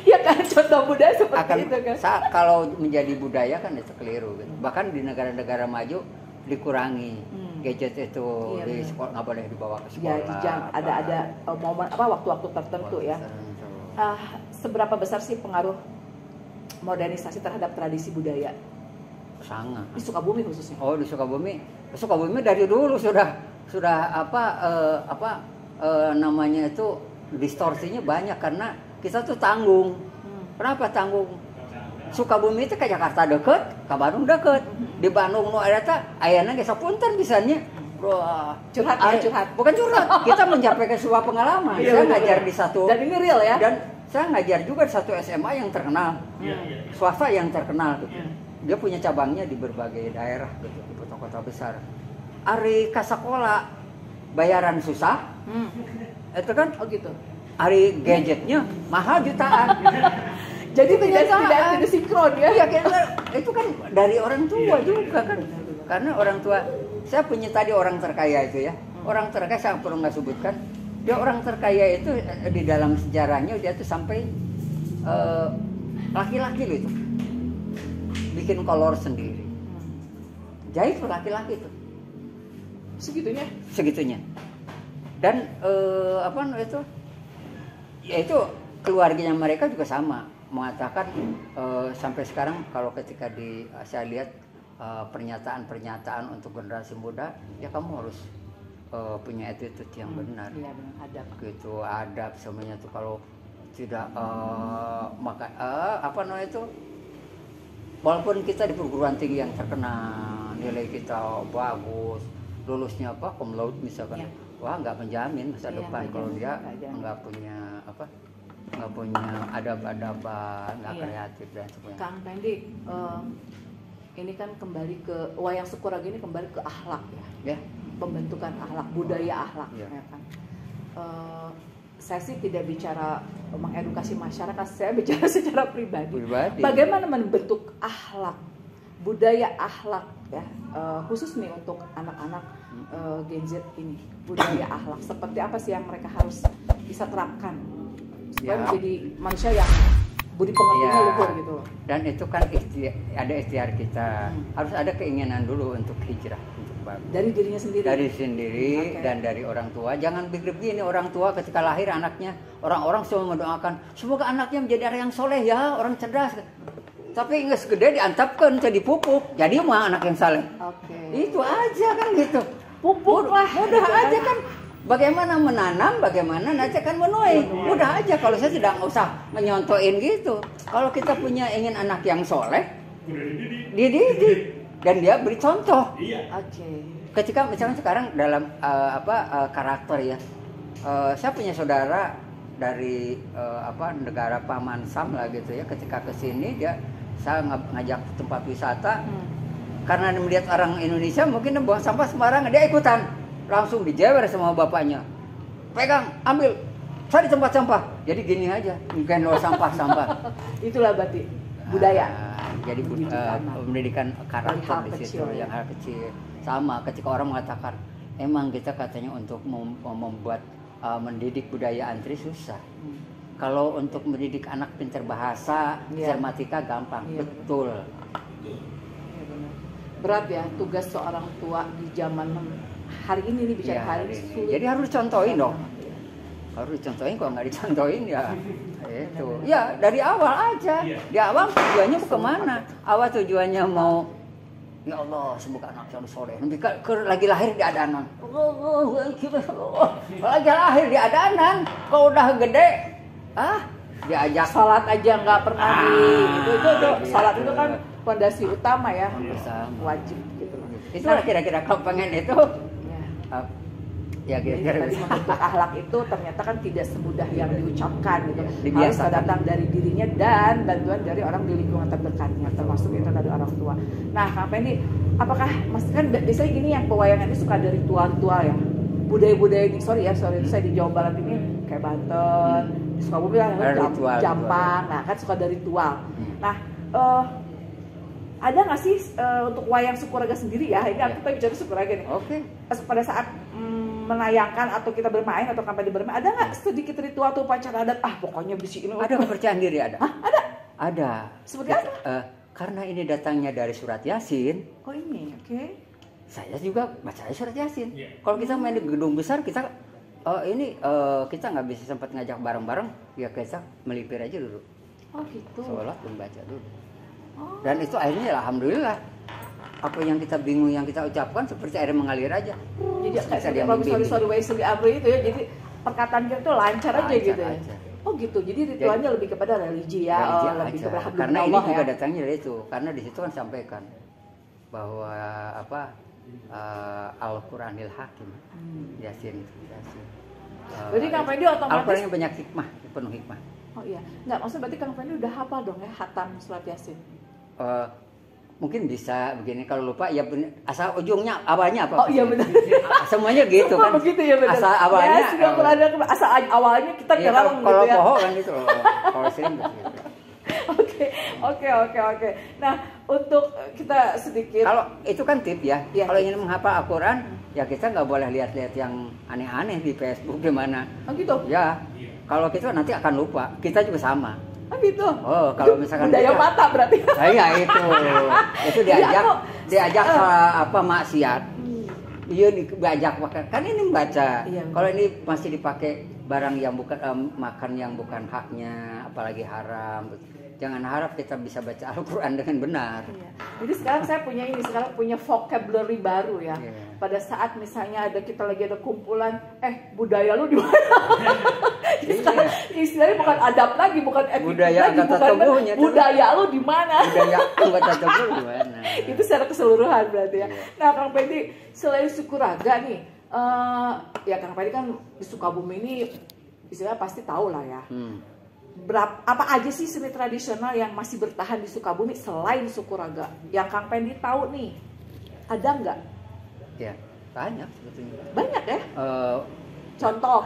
Iya kan, contoh budaya seperti itu kan. Kalau menjadi budaya kan itu keliru. Gitu. Bahkan di negara-negara maju dikurangi gadget itu di sekolah, nggak boleh dibawa ke sekolah. Ya, ada momen waktu-waktu tertentu ya. Seberapa besar sih pengaruh modernisasi terhadap tradisi budaya? Sangat. Di Sukabumi khususnya. Oh, di Sukabumi dari dulu sudah namanya itu distorsinya banyak karena kita tuh tanggung. Kenapa tanggung? Sukabumi itu ke Jakarta deket, ke Bandung deket. Di Bandung nu ada teh ayana geus sapunten pisannya. Wah, curhat. Bukan curhat, kita menyampaikan sebuah pengalaman. Saya ngajar di satu. Dan ini real ya. Dan saya ngajar juga di satu SMA yang terkenal, swasta yang terkenal gitu. Dia punya cabangnya di berbagai daerah gitu, di kota-kota besar. Ari kasakola bayaran susah, itu kan? Oh gitu. Ari gadgetnya mahal jutaan. Jadi tidak sinkron ya? Iya, itu kan dari orang tua juga kan. Karena orang tua, saya punya tadi orang terkaya itu ya. Orang terkaya saya perlu nggak sebutkan. Dia orang terkaya itu di dalam sejarahnya dia tuh sampai laki-laki loh itu bikin kolor sendiri. Jahit laki-laki itu. Segitunya. Dan itu ya itu keluarganya mereka juga sama mengatakan sampai sekarang kalau ketika saya lihat pernyataan-pernyataan untuk generasi muda, ya kamu harus punya attitude yang benar. Iya, benar, adab. Gitu, adab semuanya tuh kalau tidak itu walaupun kita di perguruan tinggi yang terkenal, nilai kita bagus, lulusnya cum laude misalkan. Ya. Wah, nggak menjamin masa depan kalau dia nggak punya adab-adaban, nggak kreatif dan sebagainya. Kang Pendi, ini kan kembali ke wayang Sukuraga ini kembali ke akhlak ya. Pembentukan akhlak, budaya akhlak ya kan. saya sih tidak bicara mengedukasi masyarakat, saya bicara secara pribadi. Pribadi. Bagaimana membentuk akhlak, budaya akhlak ya, khusus nih untuk anak-anak Gen Z ini, budaya akhlak seperti apa sih yang mereka harus bisa terapkan supaya menjadi manusia yang budi pengertiannya luhur gitu loh. Dan itu kan ada ikhtiar kita, harus ada keinginan dulu untuk hijrah. Dari dirinya sendiri. Dari sendiri dan dari orang tua. Jangan pikir begini, orang tua ketika lahir anaknya, orang-orang semua mendoakan semoga anaknya menjadi orang yang soleh ya, orang cerdas. Tapi nggak segede diantapkan jadi pupuk, jadi mah anak yang saleh. Itu aja kan gitu. Pupuk lah. Mudah aja kan. Bagaimana menanam, bagaimana nanti kan menuai. Mudah aja kalau saya tidak usah menyontoin gitu. Kalau kita punya ingin anak yang soleh, dididik. Dan dia beri contoh. Ketika misalnya sekarang dalam karakter ya, saya punya saudara dari negara Paman Sam lah gitu ya. Ketika kesini saya ngajak tempat wisata, karena melihat orang Indonesia mungkin buang sampah sembarangan, dia ikutan, langsung dijewer sama bapaknya, pegang, ambil, cari tempat sampah. Jadi gini aja, mungkin lo sampah. Itulah berarti budaya. Jadi pendidikan karakter di situ yang hal kecil. Sama ketika orang mengatakan emang kita katanya untuk membuat mendidik budaya antri susah. Kalau untuk mendidik anak pintar bahasa, matematika gampang. Betul. Berat ya tugas seorang tua di zaman hari ini nih, bicara hari ini sulit. Jadi harus dicontohin dong. Harus dicontohin, kalau nggak dicontohin ya itu. Ya dari awal aja. Di awal tujuannya mau kemana? Awal tujuannya mau ya Allah semoga anak yang soleh. Nanti lagi lahir di adanan. Lagi lahir di adanan. Kalau udah gede, diajak salat aja nggak pernah itu salat itu kan fondasi utama ya, wajib gitu. Itu kira-kira kalau pengen itu. Ya kira-kira membentuk akhlak itu ternyata kan tidak semudah yang diucapkan gitu. Harus datang dari dirinya dan bantuan dari orang di lingkungan terdekatnya, termasuk itu dari orang tua. Nah, Kang Pendi, apakah Mas kan biasanya gini yang pewayangan ini suka dari ritual-ritual ya? Budaya-budaya ini, sorry itu saya di Jawa Barat ini kayak Banten, Sukabumi kan Jampang. Nah, kan suka dari ritual. Nah, ada nggak sih untuk wayang Sukuraga sendiri ya? Ini kita bicara Sukuraga nih. Pada saat menayangkan atau kita bermain atau kampanye bermain, ada nggak sedikit ritual atau upacara adat? Pokoknya bisi ini. Ada kepercayaan diri ada. Ada. Ada. Seperti apa? Karena ini datangnya dari surat Yasin. Oh ini, oke. Saya juga baca surat Yasin. Kalau kita main di gedung besar, kita kita nggak bisa sempat ngajak bareng-bareng, ya kita melipir aja dulu. Oh gitu. Sholat membaca dulu. Dan itu akhirnya alhamdulillah. Apa yang kita bingung yang kita ucapkan seperti air mengalir aja. Jadi kayak sorry itu ya. Jadi perkataan kita tuh lancar aja gitu ya. Oh gitu. Jadi ritualnya lebih kepada religi ya, lebih kepada karena ini juga datangnya dari itu. Karena di situ kan sampaikan bahwa Al-Qur'anil Hakim. Yasin. Jadi Kang Pendi otomatis Al-Qur'an yang banyak hikmah, penuh hikmah. Oh iya. Enggak, maksudnya berarti Kang Pendi udah hafal dong ya khatam surat Yasin. Mungkin bisa begini, kalau lupa ya asal ujungnya awalnya apa? Oh iya benar. Semuanya gitu kan. Begitu ya benar. Asal awalnya. Ya, sudah ada asal awalnya kita kerang gitu ya. Kalau pohon kan gitu. Kalau sering gitu. Oke. Nah, untuk kita sedikit. Kalau itu kan tip ya. Kalau ingin menghafal Al-Qur'an, ya kita nggak boleh lihat-lihat yang aneh-aneh di Facebook gimana. Oh gitu. Ya. Kalau gitu nanti akan lupa. Kita juga sama. Oh gitu. Oh, kalau misalkan budaya mata berarti. Iya itu. Itu diajak maksiat. Iya diajak kan ini membaca. Kalau ini masih dipakai barang yang bukan makan yang bukan haknya, apalagi haram. Jangan harap kita bisa baca Al-Qur'an dengan benar. Jadi sekarang saya punya vocabulary baru ya. Pada saat misalnya kita lagi ada kumpulan, budaya lu di mana? Istilahnya bukan adab lagi, bukan etika budaya lagi, bukan budaya lu di mana? Budaya anggota tubuh di mana? Itu secara keseluruhan berarti ya. Nah, Kang Pendi selain Sukuraga nih, ya Kang Pendi kan di Sukabumi ini istilahnya pasti tahu lah ya. Apa aja sih seni tradisional yang masih bertahan di Sukabumi selain Sukuraga? Yang Kang Pendi tahu nih, ada nggak? Ya, banyak sebetulnya. Banyak ya? Contoh?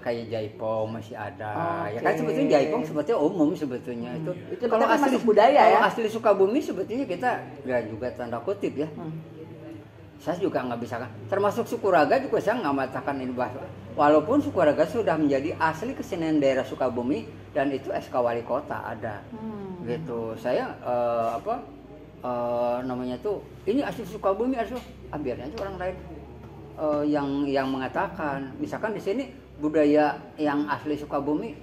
kayak jaipong masih ada. Ya kan sebetulnya jaipong sebetulnya umum sebetulnya itu kalau asli budaya ya. Kalau asli Sukabumi sebetulnya kita ya juga tanda kutip ya. Saya juga nggak bisa kan. Termasuk Sukuraga juga saya nggak mengatakan ini bahasa. Walaupun Sukuraga sudah menjadi asli kesenian daerah Sukabumi dan itu SK Wali Kota ada. Gitu. Saya namanya tuh ini asli Sukabumi asli. Biarnya aja orang lain yang mengatakan, misalkan di sini budaya yang asli Sukabumi,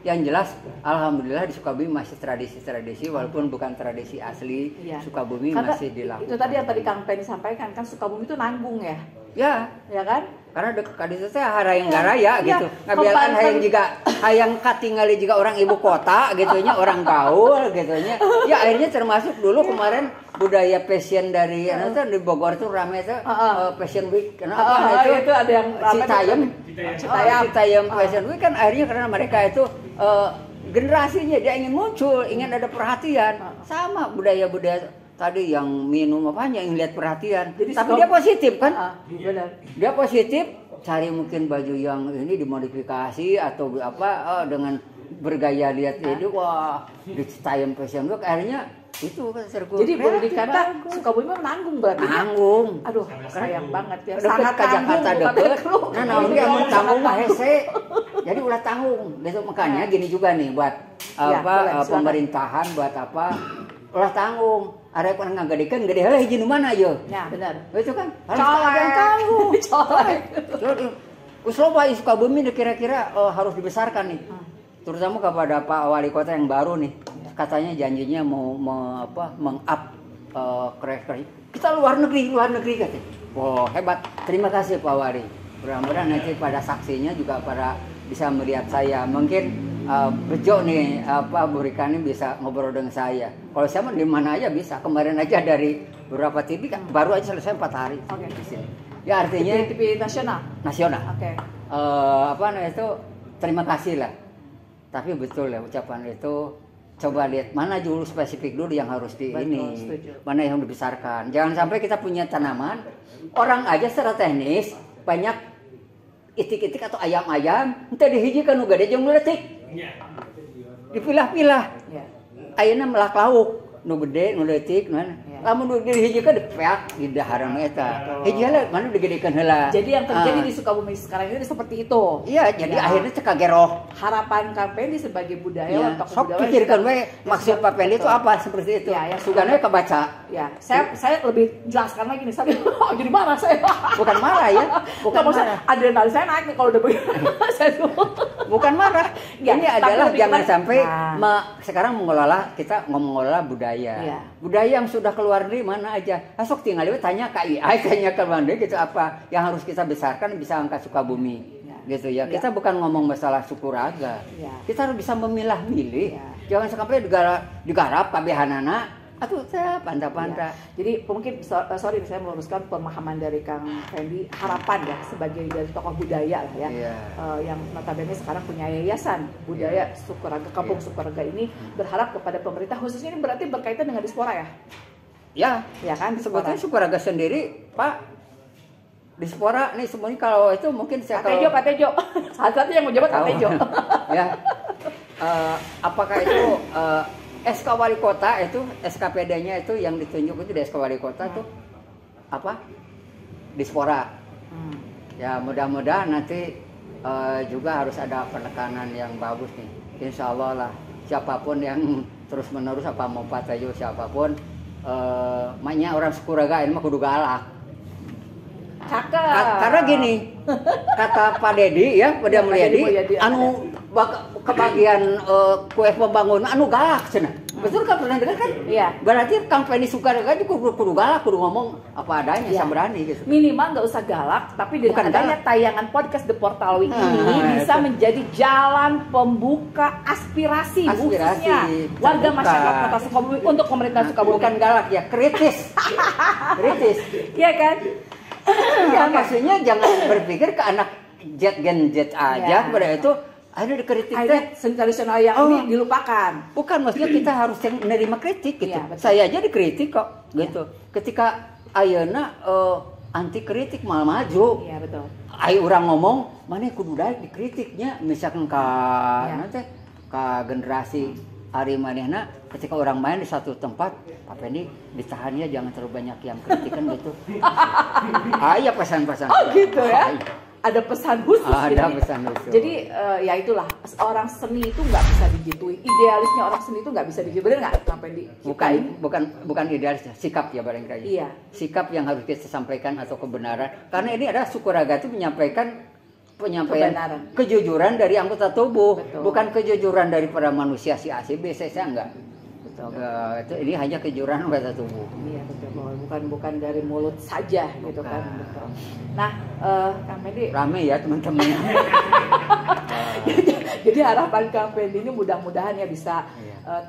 yang jelas, alhamdulillah di Sukabumi masih tradisi-tradisi, walaupun bukan tradisi asli Sukabumi. Karena masih dilakukan. Itu tadi yang tadi Kang Penny sampaikan kan Sukabumi itu nanggung ya. Ya kan? Karena dekat di situ harayang garaya gitu. Ngabiarkan hayang katingali juga orang ibu kota gitunya, orang gaul gitunya. Ya akhirnya termasuk dulu kemarin budaya fashion dari di Bogor tuh rame tuh fashion week. Kenapa itu ada yang Citayam Fashion Week kan akhirnya karena mereka itu generasinya dia ingin muncul, ingin ada perhatian. Sama budaya-budaya tadi yang minum yang lihat perhatian. Jadi, tapi dia positif kan? Benar. Dia positif, cari mungkin baju yang ini dimodifikasi atau dengan bergaya lihat ini wah di Citayam Fashion Week akhirnya itu kan sergu. Jadi boleh dikata Sukabumi menanggung berarti. Nanggung. Aduh, sayang banget ya. Sangat ke Jakarta deket. Nah, dia mau tanggung mah hese. Jadi ulah tanggung. Gitu makanya gini juga nih buat pemerintahan buat apa? Ulah tanggung. Ada yang pernah ngagedekan gede heula hiji nu mana ye? Ya, benar. Itu kan harus ada yang tahu. Colek. Usloba Sukabumi kira-kira harus dibesarkan nih. Terutama kepada Pak Wali Kota yang baru nih. Katanya janjinya mau meng-up kreasi. Kita luar negeri katanya. Wow, hebat. Terima kasih Pak Wali. Mudah-mudahan nanti pada saksinya juga pada bisa melihat saya. Mungkin Bejo nih Bu Rika ini bisa ngobrol dengan saya. Kalau saya di mana aja bisa. Kemarin aja dari beberapa TV kan baru aja selesai 4 hari di sini. Ya artinya TV nasional. Oke. Itu terima kasih lah. Tapi betul ya ucapan itu coba lihat mana dulu spesifik dulu yang harus mana yang dibesarkan. Jangan sampai kita punya tanaman orang aja secara teknis banyak itik-itik atau ayam-ayam entah dihijikan nu gede jeung leutik. Dipilah-pilah. Ayeuna melak lauk nu gede nu leutik mana. Lamun nu dihijikeun dipeak di dahareun eta. Hiji heula mana digedekeun heula. Jadi yang terjadi di Sukabumi sekarang ini seperti itu. Iya, jadi akhirnya teu kageroh. Harapan Kang Penny sebagai budayawan atau sok pikirkan we maksud Pak Penny itu apa seperti itu. Ya, sugana kebaca. Ya, saya lebih jelaskan lagi nih. Saya jadi marah saya. Bukan marah ya. Bukan marah. Adrenalin saya naik nih kalau udah begini. Bukan marah. Ini adalah jangan sampai sekarang kita mengelola budaya. Budaya yang sudah keluar dari mana aja. Asok tinggal tanya ke AI, tanya ke Bande gitu apa yang harus kita besarkan bisa angkat Sukabumi. Gitu ya. Kita bukan ngomong masalah Sukuraga. Kita harus bisa memilah-milih. Jangan sampai digarap kabehanana atau panda-panda. Jadi mungkin sorry saya meluruskan pemahaman dari Kang Fendi, harapan ya sebagai dari tokoh budaya lah ya. Yang notabene sekarang punya yayasan budaya Sukuraga, Kampung Sukuraga ini berharap kepada pemerintah khususnya ini berarti berkaitan dengan diaspora ya. Ya kan sebetulnya Sukuraga sendiri Pak diaspora nih semuanya kalau itu mungkin saya Pak Tejo satu-satu yang mau jabat Pak Tejo. Ya. Apakah itu SK Wali Kota itu SKPD-nya itu yang ditunjuk itu di SK Wali Kota tuh apa? Diaspora. Ya mudah-mudahan nanti juga harus ada penekanan yang bagus nih. Insya Allah lah siapapun yang terus menerus apa mau Pak Tejo siapapun maknya orang Sukuraga ini mah kudu galak. Cakep. Karena gini, kata Pak Dedi ya, Pak Mulyadi, anu kebagian kue pembangunan anu galak cenah. Betul kan pernah dengar kan? Iya. Berarti Kang Penny Sukuraga juga kudu galak, kudu ngomong apa adanya, sabrani gitu. Minimal nggak usah galak, tapi dengan adanya tayangan podcast The Portal Week ini bisa menjadi jalan pembuka aspirasi khususnya warga masyarakat Kota Sukabumi untuk pemerintah Sukabumi. Bukan galak ya, kritis. Kritis. Iya kan? Ya maksudnya jangan berpikir ke anak Gen Z aja pada itu ada dikritik tradisional yang ini dilupakan. Bukan maksudnya kita harus menerima kritik gitu. Saya aja dikritik kok gitu. Ketika ayeuna anti kritik malah maju. Iya betul. Ayo orang ngomong, mana kudu daek dikritiknya, misalkan nanti ke generasi hari manehna ketika orang main di satu tempat, Pak Pendi ditahannya jangan terlalu banyak yang kritikan gitu. Iya pesan-pesan. Oh gitu ya. Ada pesan khusus. Ada pesan khusus. Jadi ya itulah, orang seni itu nggak bisa digituin. Idealisnya orang seni itu nggak bisa digituin. Bener nggak, Kang Pendi? Bukan idealisnya, sikap ya barangkali. Iya. Sikap yang harus kita sampaikan atau kebenaran. Karena ini adalah Sukuraga itu menyampaikan penyampaian kejujuran dari anggota tubuh. Betul. Bukan kejujuran daripada manusia si A si B C enggak. Betul. Ini hanya kejujuran anggota tubuh. Iya betul. Bukan dari mulut saja gitu kan. Betul. Nah, Kang Pendi rame ya teman-teman. Jadi harapan Kang Pendi ini mudah-mudahan ya bisa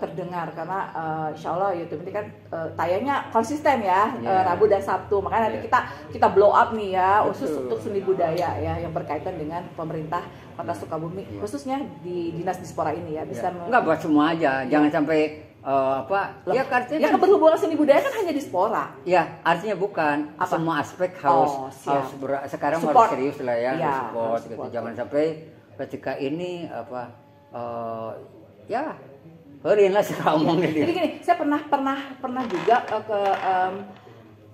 terdengar karena insya Allah YouTube ini kan tayangnya konsisten ya, Rabu dan Sabtu. Makanya nanti kita blow up nih ya, khusus untuk seni budaya ya yang berkaitan dengan pemerintah Kota Sukabumi, khususnya di Dinas Dispora ini ya bisa. Enggak buat semua aja, jangan sampai ya artinya kan berhubungan seni budaya kan hanya Dispora. Ya, artinya bukan semua aspek harus sekarang support. Harus serius lah ya, support gitu. Jangan sampai ketika ini ya heureun lah saya ngomong Jadi gini, saya pernah juga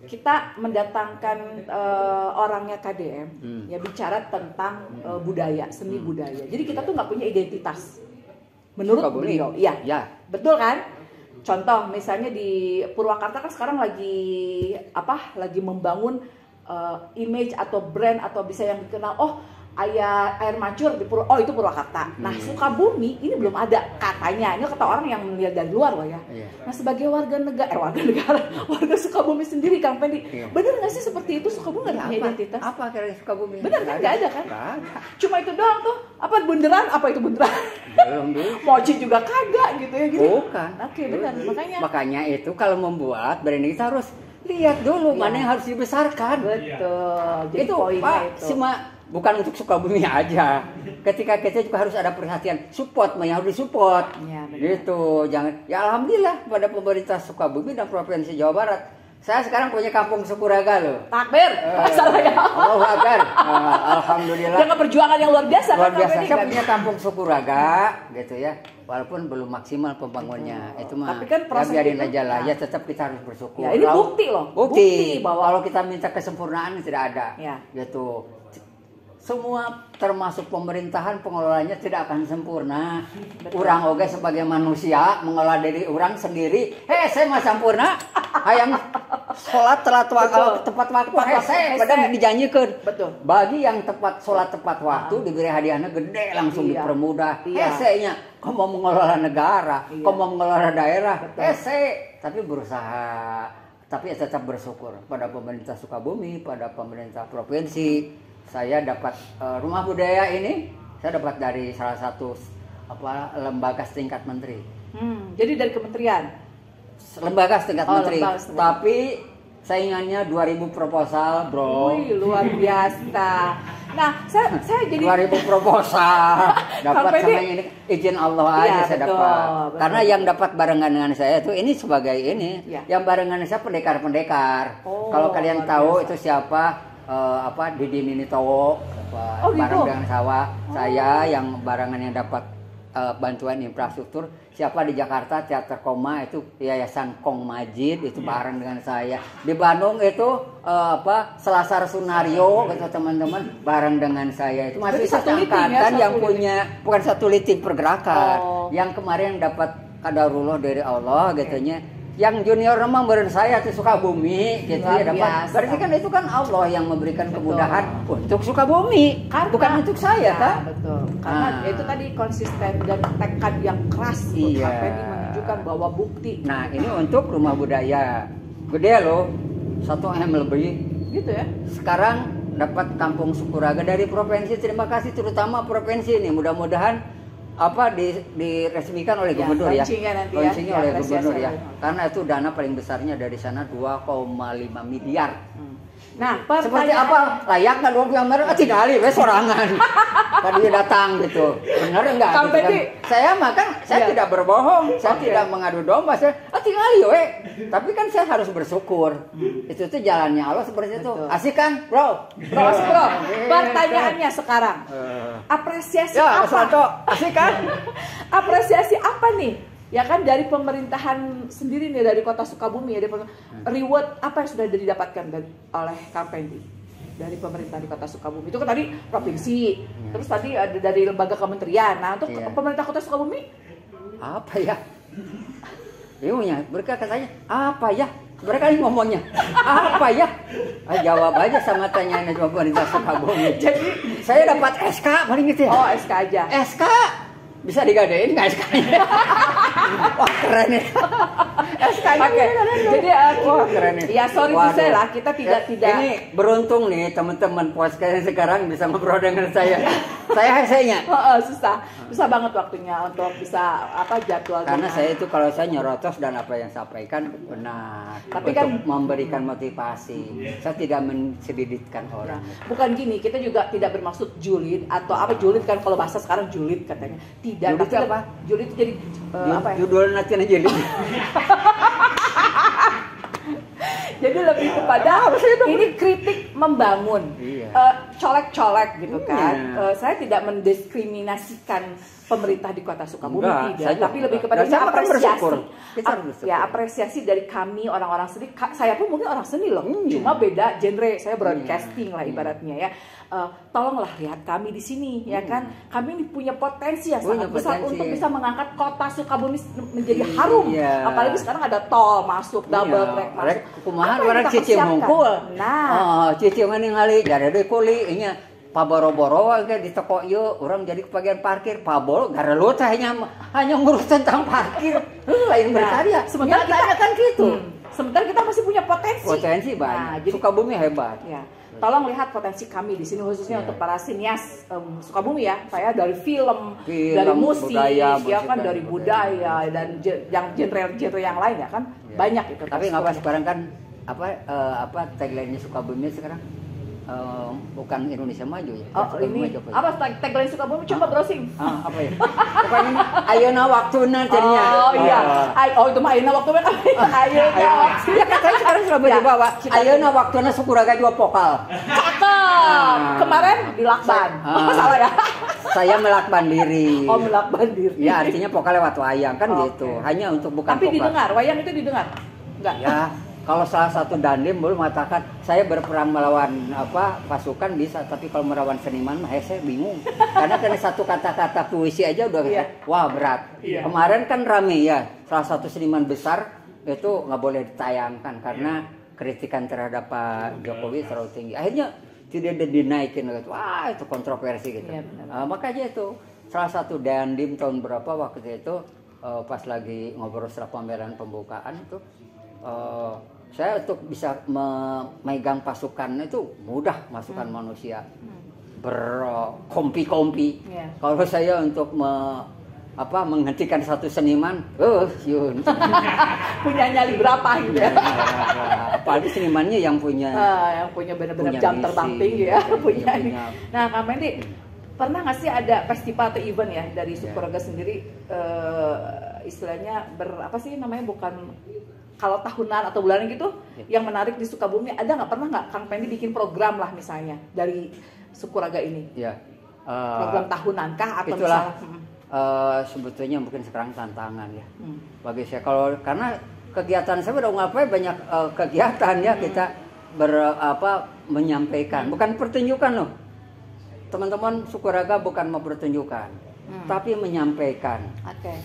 kita mendatangkan orangnya KDM ya bicara tentang budaya, seni budaya. Jadi kita tuh nggak punya identitas. Menurut beliau, iya. Betul kan? Contoh misalnya di Purwakarta kan sekarang lagi membangun image atau brand atau bisa yang dikenal, air mancur di itu Purwakarta. Nah, Sukabumi ini belum ada katanya. Ini kata orang yang melihat dari luar loh ya. Nah, sebagai warga Sukabumi sendiri, Kang Pendi, bener nggak sih seperti itu? Sukabumi nggak punya identitas? Apa kira Sukabumi? Bener kan? Nggak ada kan? Nggak ada. Cuma itu doang tuh. Apa beneran? Apa itu beneran? Belum dulu. Mochi juga kagak gitu ya gitu. Bukan. Oke, benar. Makanya itu kalau membuat brand kita harus lihat dulu mana yang harus dibesarkan. Betul. Jadi itu poinnya itu. Bukan untuk Sukabumi aja. Ketika kita juga harus ada perhatian, support, yang harus disupport. Ya, gitu. Jangan. Ya alhamdulillah pada pemerintah Sukabumi dan Provinsi Jawa Barat. Saya sekarang punya kampung Sukuraga loh. Takbir. Salah ya. Allahu Akbar. Alhamdulillah. Dengan perjuangan yang luar biasa. Luar biasa. Saya punya kampung Sukuraga, gitu ya. Walaupun belum maksimal pembangunnya, itu mah. Tapi kan proses biarin aja lah. Ya tetap kita harus bersyukur. Ya, ini bukti loh. Bukti bahwa kalau kita minta kesempurnaan tidak ada. Ya. Gitu. Semua termasuk pemerintahan pengelolanya tidak akan sempurna. Urang oge sebagai manusia mengelola diri orang sendiri. Saya mah sempurna. Hayang sholat tepat waktu. Padahal dijanjikan. Betul. Bagi yang sholat tepat waktu diberi hadiahnya gede langsung dipermudah. Nya kau mau mengelola negara, kau mau mengelola daerah. Tapi berusaha. Tapi tetap bersyukur pada pemerintah Sukabumi, pada pemerintah provinsi. Saya dapat rumah budaya ini, saya dapat dari salah satu lembaga setingkat menteri. Jadi dari kementerian? Lembaga setingkat menteri. Tapi saingannya 2000 proposal, bro. Wih, luar biasa. Nah, saya jadi 2000 proposal. Dapat sama ini izin Allah aja saya dapat. Betul. Karena yang dapat barengan dengan saya itu ini sebagai ini, yang barengan saya pendekar-pendekar. Kalau kalian tahu itu siapa? Didi Ninitowo, bareng dengan saya yang barengan yang dapat bantuan infrastruktur. Siapa di Jakarta Teater Koma itu Yayasan Kong Majid itu bareng dengan saya. Di Bandung itu Selasar Sunario gitu teman-teman bareng dengan saya. Itu masih satu angkatan yang punya bukan satu liting pergerakan. Yang kemarin dapat kadarullah dari Allah gitunya. Yang junior memang beren saya tuh Sukabumi gitu ya dapat. Berarti kan itu kan Allah yang memberikan kemudahan untuk Sukabumi, bukan untuk saya kan? Betul. Karena itu tadi konsisten dan tekad yang keras ini menunjukkan bahwa bukti. Nah, ini untuk rumah budaya. Gede loh. 1M lebih. Gitu ya. Sekarang dapat kampung Sukuraga dari provinsi. Terima kasih terutama provinsi ini. Mudah-mudahan diresmikan oleh gubernur ya. Launchingnya oleh gubernur ya. Karena itu dana paling besarnya dari sana 2,5 miliar. Nah, seperti apa layaknya 20 Maret tinggali wes sorangan. Tadi datang gitu. Benar enggak? Gitu kan? Saya makan saya tidak berbohong, saya tidak mengadu domba, saya tinggali we. Tapi kan saya harus bersyukur. Itu tuh jalannya Allah seperti itu. Asik kan, Bro? Bro. Pertanyaannya sekarang. Apresiasi ya, apa? Asik kan? Apresiasi apa nih? Ya kan dari pemerintahan sendiri nih, dari Kota Sukabumi ya, reward apa yang sudah didapatkan oleh Kang Pendi dari pemerintah di Kota Sukabumi? Itu kan tadi provinsi, terus tadi ada dari lembaga kementerian. Nah, untuk pemerintah Kota Sukabumi apa ya? Iunya mereka katanya apa ya? Mereka ngomongnya apa ya? Jawab aja sama tanyaan pemerintah Sukabumi. Jadi saya dapat SK paling gitu ya. Oh, SK aja. SK bisa digadein nggak SK-nya? Wah keren ya. SK-nya jadi wah keren ya. Ya sorry to say lah, kita tidak. Ini beruntung nih teman-teman podcast sekarang bisa ngobrol dengan saya. Saya hesenya. Susah banget waktunya untuk bisa jadwal. Karena saya itu kalau saya nyorotos dan apa yang sampaikan benar. Tapi kan memberikan motivasi. Saya tidak mensediditkan orang. Bukan gini, kita juga tidak bermaksud julid atau apa julid kan, kalau bahasa sekarang julid katanya. Tidak, julid apa? Julid itu jadi apa ya? Judul nanti julid. Jadi lebih kepada ini kritik membangun, colek-colek gitu kan. Saya tidak mendiskriminasikan pemerintah di Kota Sukabumi, tapi lebih kepada apresiasi. Ya, apresiasi dari kami orang-orang seni. Saya pun mungkin orang seni loh, cuma beda genre. Saya broadcasting lah ibaratnya ya. Tolonglah lihat kami di sini ya kan. Kami ini punya potensi yang sangat besar untuk bisa mengangkat Kota Sukabumi menjadi harum. Apalagi sekarang ada tol masuk, double track masuk. Kumaha orang cici mungkul. Nah, cici ningali jare deui kuli nya paboro-boro ge di toko ieu urang jadi kebagian parkir pabol garelut hanya ngurus tentang parkir. Lain berkarya. Sementara kita kan gitu. Sementara kita masih punya potensi. Potensi banyak. Jadi, Sukabumi hebat. Ya. Tolong lihat potensi kami di sini khususnya untuk para sinias Sukabumi ya. Saya dari film dari musik, budaya, ya kan dari budaya dan yang genre-genre yang lain ya kan banyak itu. Tapi ngapa sekarang kan apa tagline-nya Sukabumi sekarang? Bukan Indonesia Maju ya. Ini apa tagline Sukabumi? Coba browsing. Apa ya? Bukan ayeuna waktuna jadinya. Oh iya. Itu mah ayeuna waktuna. Ayeuna waktuna. Ya katanya sekarang sudah dibawa. Ayeuna waktuna Sukuraga juga vokal. Cakep. Kemarin di Lakban. Salah ya? Saya melakban diri. Oh, melakban diri. Ya artinya vokal lewat wayang kan gitu. Hanya untuk bukan tapi vokal. Didengar, wayang itu didengar? Enggak. Ya. Kalau salah satu dandim boleh mengatakan saya berperang melawan pasukan bisa, tapi kalau melawan seniman mah saya bingung. Karena satu kata-kata puisi aja udah wah berat. Kemarin kan rame ya, salah satu seniman besar itu nggak boleh ditayangkan karena kritikan terhadap Pak Jokowi terlalu tinggi. Akhirnya tidak dinaikin gitu. Wah itu kontroversi gitu. Makanya itu salah satu dandim tahun berapa waktu itu pas lagi ngobrol setelah pameran pembukaan itu. Saya untuk bisa memegang pasukan itu mudah, masukan manusia berkompi-kompi. Kalau saya untuk menghentikan satu seniman, yun. Punya nyali berapa gitu ya? Apalagi senimannya yang punya benar-benar jam terbang tinggi ya, punya. Nah, Kang Pendi, pernah nggak sih ada festival atau event ya dari Sukuraga sendiri, istilahnya bukan kalau tahunan atau bulanan gitu yang menarik di Sukabumi, ada nggak, pernah nggak Kang Pendi bikin program lah misalnya dari Sukuraga ini? Program tahunan kah atau itulah, sebetulnya mungkin sekarang tantangan ya bagi saya, karena kegiatan saya udah ngapain banyak kegiatan ya, kita menyampaikan, bukan pertunjukan loh teman-teman. Sukuraga bukan mau pertunjukan, tapi menyampaikan.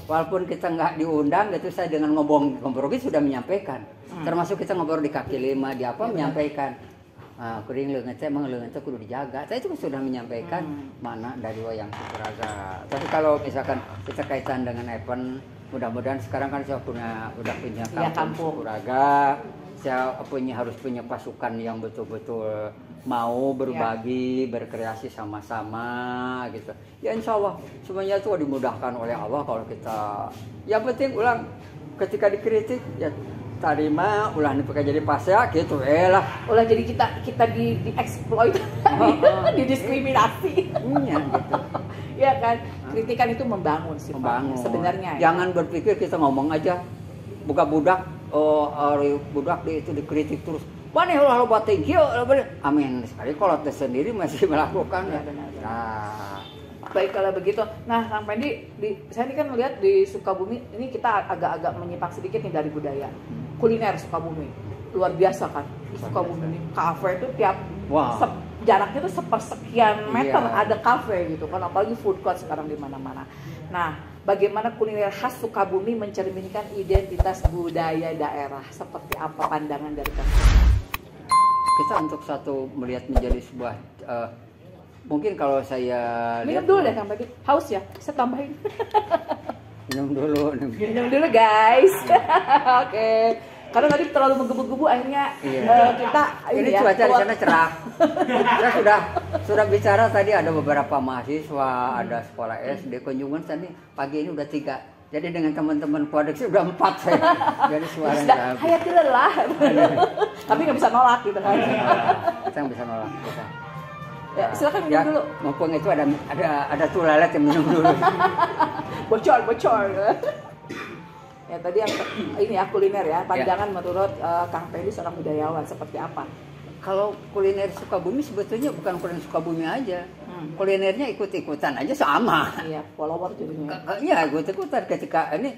Walaupun kita nggak diundang gitu, saya dengan ngobrol gitu sudah menyampaikan. Termasuk kita ngobrol di kaki lima, di menyampaikan. Kuring leungeut teh emang leungeut teh kudu dijaga. Saya itu sudah menyampaikan mana dari wayang Sukuraga. Tapi kalau misalkan kita kaitan dengan event, mudah-mudahan sekarang kan saya udah punya kampung Sukuraga. Saya harus punya pasukan yang betul-betul mau berbagi, berkreasi sama-sama gitu. Ya insya Allah semuanya itu dimudahkan oleh Allah kalau kita. Yang penting ketika dikritik ya tadi mah ulah dipakai jadi pasya gitu lah. Ulah jadi kita di exploit, didiskriminasi. Iya gitu. Ya kan, kritikan itu membangun sih, Membangun. Sebenarnya. Jangan berpikir kita ngomong aja, buka budak, budak itu dikritik terus. Mana ulah lo batik amin. Sekali kalau sendiri masih melakukan ya. Benar. Nah. Baik kalau begitu. Nah, Kang Pendi, saya ini kan melihat di Sukabumi ini kita agak-agak menyimpang sedikit nih dari budaya. Kuliner Sukabumi luar biasa kan. Di Sukabumi ini kafe itu tiap jaraknya itu sepersekian meter ada kafe gitu kan, apalagi food court sekarang di mana-mana. Nah, bagaimana kuliner khas Sukabumi mencerminkan identitas budaya daerah? Seperti apa pandangan dari Kang? Kita untuk satu melihat menjadi sebuah mungkin kalau saya minum dulu deh Kang Pendi, haus ya, saya tambahin. minum dulu guys. Oke. Karena tadi terlalu menggebu-gebu akhirnya kita ini ya, cuaca di sana cerah. Kita sudah bicara tadi ada beberapa mahasiswa, ada sekolah SD kunjungan tadi pagi ini udah 3. Jadi dengan teman-teman kodeksi udah 4 saya. Jadi suaranya hayati lelah. Tapi nggak bisa nolak gitu kan. Kita nggak bisa nolak kita. Ya, silakan minum dulu. Mumpung itu ada tulalet yang minum dulu. Bocor. Ya tadi yang ini ya kuliner ya, pandangan menurut Kang Pendi seorang budayawan seperti apa? Kalau kuliner Sukabumi sebetulnya bukan kuliner Sukabumi aja. Kulinernya ikut-ikutan aja sama. Iya, follower jadinya. Iya, ikut-ikutan ketika ini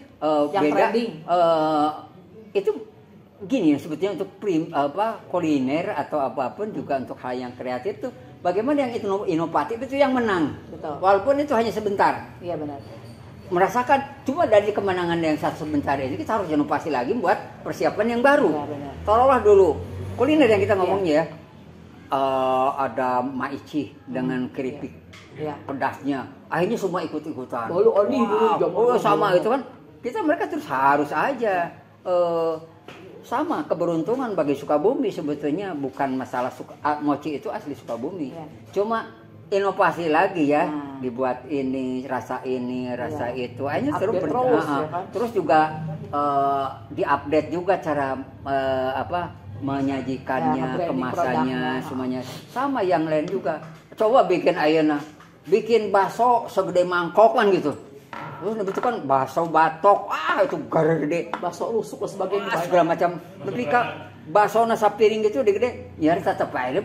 yang beda. trending. Itu gini sebetulnya untuk kuliner atau apapun juga untuk hal yang kreatif tuh bagaimana yang itu inovatif itu yang menang. Betul. Walaupun itu hanya sebentar. Iya benar. Merasakan cuma dari kemenangan yang satu sebentar ini kita harus inovasi lagi buat persiapan yang baru. Iya benar. Taruhlah dulu kuliner yang kita ngomongnya ya. Ada maici dengan keripik. Iya. Pedasnya. Akhirnya semua ikut-ikutan. Dulu sama itu kan. Mereka terus harus aja sama keberuntungan bagi Sukabumi sebetulnya bukan masalah mochi itu asli Sukabumi. Ya. Cuma inovasi lagi ya, dibuat ini, rasa itu. Akhirnya terus ya kan? Terus juga diupdate juga cara menyajikannya, kemasannya, semuanya. Sama yang lain juga. Coba bikin ayeuna, bikin bakso segede mangkok kan gitu. Terus itu kan bakso batok, itu gede, bakso rusuk dan sebagainya, segala macam. Tapi bakso nasa piring gitu gede, ya tetap aja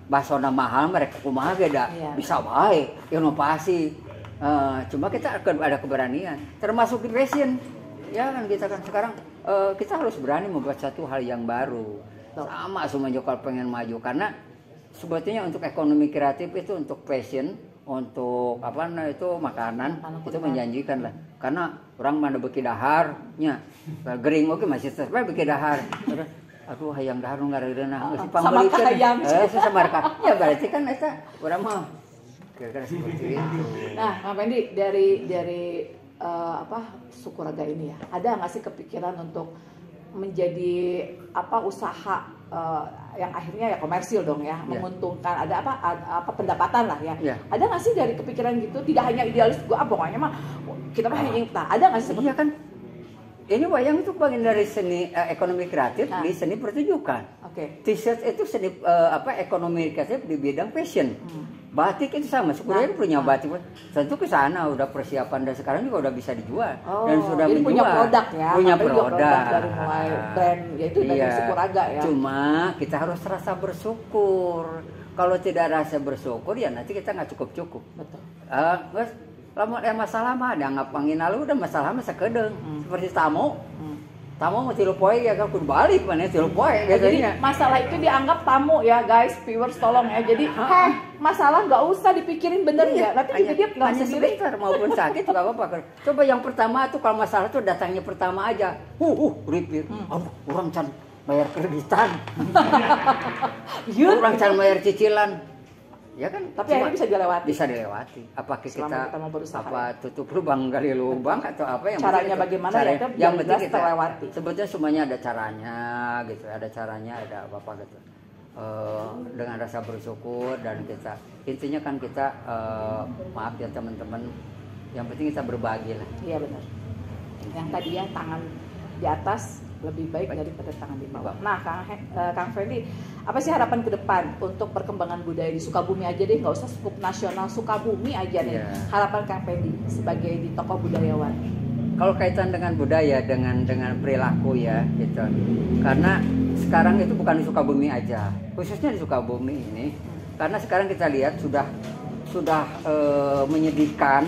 bakso mahal mereka kumaha geda, bisa baik, inovasi. Cuma kita ada keberanian, termasuk di fashion, ya kan kita kan sekarang kita harus berani membuat satu hal yang baru. Sama semuanya kalau pengen maju karena sebetulnya untuk ekonomi kreatif itu untuk fashion. Untuk itu makanan itu menjanjikan lah karena orang mana beki daharnya gering oke masih sampai beki dahar aduh hayang dahar nu ngareureuh geus dipambelikeun samarkan ya berarti kan eta urang mah kira-kira seperti itu. Nah Kang Pendi dari suku Raga ini ya ada nggak sih kepikiran untuk menjadi usaha yang akhirnya ya komersil dong ya, menguntungkan, ada pendapatan lah ya. Ada nggak sih dari kepikiran gitu, tidak hanya idealis pokoknya mah kita mah hanya ada nggak sih? Iya kan, ini wayang itu bagian dari seni ekonomi kreatif di seni pertunjukan. T-shirt itu seni ekonomi kreatif di bidang fashion. Batik itu sama, Sukuraga punya batik. Tentu ke sana udah persiapan dan sekarang juga udah bisa dijual dan sudah menjual. Punya produk ya. Punya produk dari mulai brand yaitu dari Sukuraga ya. Cuma kita harus rasa bersyukur. Kalau tidak rasa bersyukur ya nanti kita nggak cukup. Betul. Lamun masalah mah ada ngapangin lalu udah masalah mah sakedeung. Seperti tamu. Tamu mau 3 poe ya kan kudu balik mana 3 poe biasanya. Jadi masalah itu dianggap tamu ya guys, viewers tolong ya. Jadi masalah nggak usah dipikirin bener ya. Nanti dia nggak sebentar maupun sakit juga apa-apa. Coba yang pertama tuh kalau masalah tuh datangnya pertama aja. Repeat. Orang can bayar kreditan. Orang can bayar cicilan. Ya kan, tapi akhirnya bisa dilewati. Bisa dilewati. Apakah kita mau berusaha tutup lubang gali lubang atau apa yang caranya bagaimana yang penting kita terlewati. Sebetulnya semuanya ada caranya gitu, ada apa gitu. Dengan rasa bersyukur dan kita intinya kan kita maaf ya teman-teman, yang penting kita berbagi lah. Iya benar. Yang tadi ya tangan di atas lebih baik daripada tangan di bawah. Nah, Kang Fendi, apa sih harapan ke depan untuk perkembangan budaya di Sukabumi aja deh, nggak usah skup nasional, Sukabumi aja nih. Harapan Kang Fendi sebagai di tokoh budayawan. Kalau kaitan dengan budaya, dengan perilaku ya, gitu. Karena sekarang itu bukan di Sukabumi aja, khususnya di Sukabumi ini, karena sekarang kita lihat sudah menyedihkan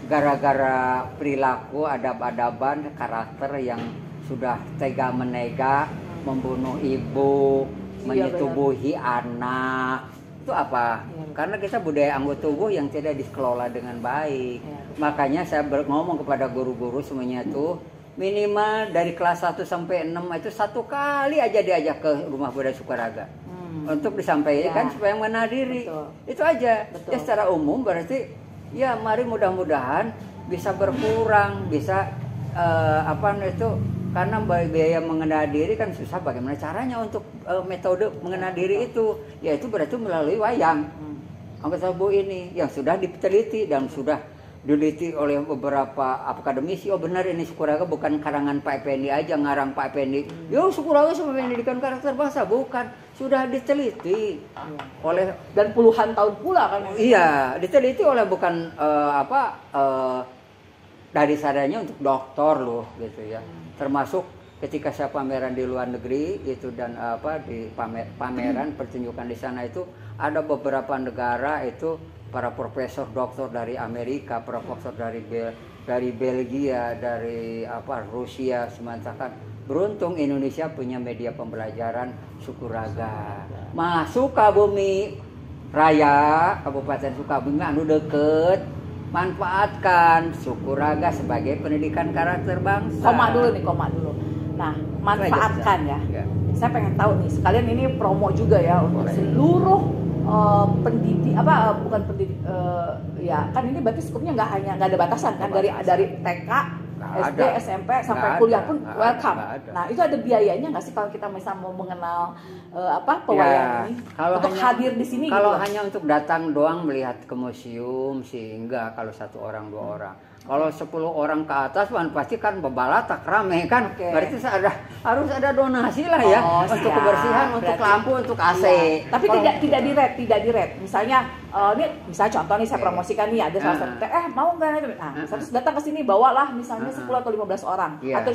gara-gara perilaku, adab-adaban, karakter yang sudah tega menega, membunuh ibu, menyetubuhi anak. Itu apa? Karena kita budaya anggota tubuh yang tidak dikelola dengan baik. Makanya saya ngomong kepada guru-guru semuanya tuh, minimal dari kelas 1 sampai 6 itu 1 kali aja diajak ke rumah budaya Sukaraga. Untuk disampaikan supaya mengenal diri. Itu aja. Ya secara umum berarti ya mari mudah-mudahan bisa berkurang, bisa karena biaya mengenal diri kan susah. Bagaimana caranya untuk metode mengenal diri itu? Yaitu berarti melalui wayang. Anggota tubuh ini yang sudah diteliti dan sudah diliti oleh beberapa akademisi. Oh benar, ini Sukuraga bukan karangan Pak Effendi aja, ngarang Pak Effendi. Yo Sukuraga sama pendidikan karakter bangsa, bukan, sudah diteliti oleh, dan puluhan tahun pula kan. Iya, diteliti oleh bukan dari sadarnya untuk doktor loh gitu ya. Termasuk ketika saya pameran di luar negeri itu dan di pameran pertunjukan di sana itu ada beberapa negara itu para profesor doktor dari Amerika, profesor dari Belgia, dari Rusia, semacam. Beruntung Indonesia punya media pembelajaran Sukuraga. Masuk Sukabumi Raya, Kabupaten Sukabumi anu deket, manfaatkan Sukuraga sebagai pendidikan karakter bangsa. Koma dulu. Nah, manfaatkan ya. Saya pengen tahu nih, sekalian ini promo juga ya untuk seluruh pendidik ya kan, ini berarti skupnya nggak ada batasan kan, dari TK, SD, SMP sampai kuliah pun welcome. Nah, itu ada biayanya nggak sih kalau kita misalnya mau mengenal pewayang ini? Kalau untuk hadir di sini kalau gitu. Hanya untuk datang doang melihat ke museum sih enggak, kalau 1 orang 2 orang. Kalau 10 orang ke atas pasti kan bebalatak rame kan. Berarti harus ada donasi lah ya, untuk kebersihan, untuk lampu, untuk AC. Iya. Tapi tidak di rate. Misalnya misalnya contoh nih, saya promosikan nih, ada salah satu mau nggak? Nah, terus datang ke sini bawalah misalnya 10 atau 15 orang atau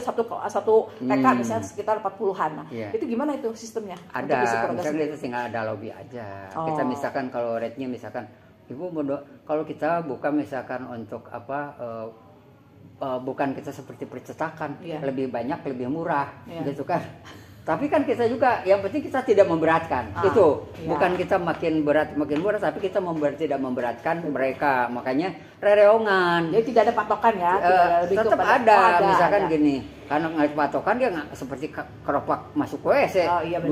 satu TK misalnya sekitar 40-an. Nah, itu gimana itu sistemnya? Ada, misalnya itu tinggal ada lobby aja. Kita misalkan kalau rate-nya misalkan Ibu kalau kita buka misalkan untuk bukan kita seperti percetakan, lebih banyak, lebih murah, gitu kan. Tapi kan kita juga, yang penting kita tidak memberatkan. Bukan kita makin berat makin murah, tapi kita tidak memberatkan mereka. Makanya rereongan. Jadi tidak ada patokan ya. Tetap ada, misalkan gini. Karena nggak patokan, dia nggak seperti keropak masuk WC 2.000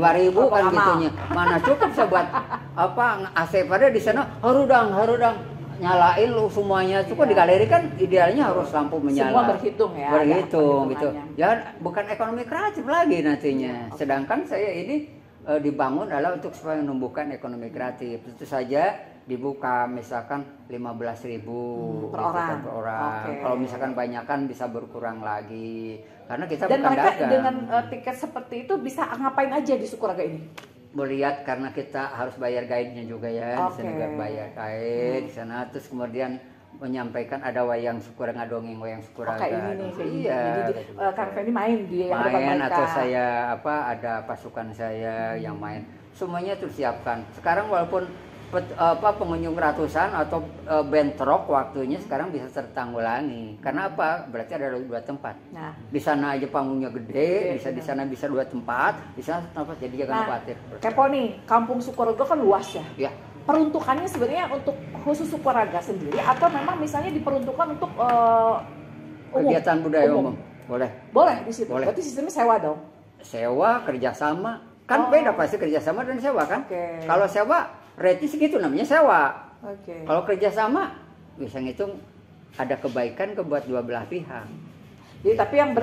kan gitunya. Mana cukup saya buat AC pada di sana harudang nyalain lu semuanya. Itu kan di galeri kan idealnya harus lampu menyala. Semua berhitung ya. Berhitung gitu. Ya bukan ekonomi kreatif lagi nantinya. Sedangkan saya ini dibangun adalah untuk supaya menumbuhkan ekonomi kreatif. Tentu saja dibuka misalkan 15.000 per orang. Kalau misalkan banyakan bisa berkurang lagi. Karena kita dan bukan mereka dagang. Dengan tiket seperti itu bisa ngapain aja di Sukuraga ini? Melihat karena kita harus bayar guide-nya juga ya, di sana bayar guide di sana, terus kemudian menyampaikan ada wayang Sukuraga, dongeng wayang Sukuraga. Kayak ini nih, jadi Kang Fendi main di main atau saya ada pasukan saya yang main, semuanya terus siapkan. Sekarang walaupun pengunjung ratusan atau bentrok waktunya sekarang bisa tertanggulangi. Karena apa? Berarti ada 2 tempat. Nah, di sana aja panggungnya gede, bisa di sana bisa 2 tempat, di sana tempat, jadi jangan khawatir. Kepo nih, Kampung Sukuraga kan luas ya. Iya. Peruntukannya sebenarnya untuk khusus Sukuraga sendiri atau memang misalnya diperuntukkan untuk kegiatan budaya umum? Boleh di situ. Berarti sistemnya sewa dong. Sewa, kerjasama. Kan beda pasti kerjasama dan sewa kan. Kalau sewa rate segitu namanya sewa. Kalau kerjasama bisa ngitung ada kebaikan buat 2 belah pihak. Jadi tapi yang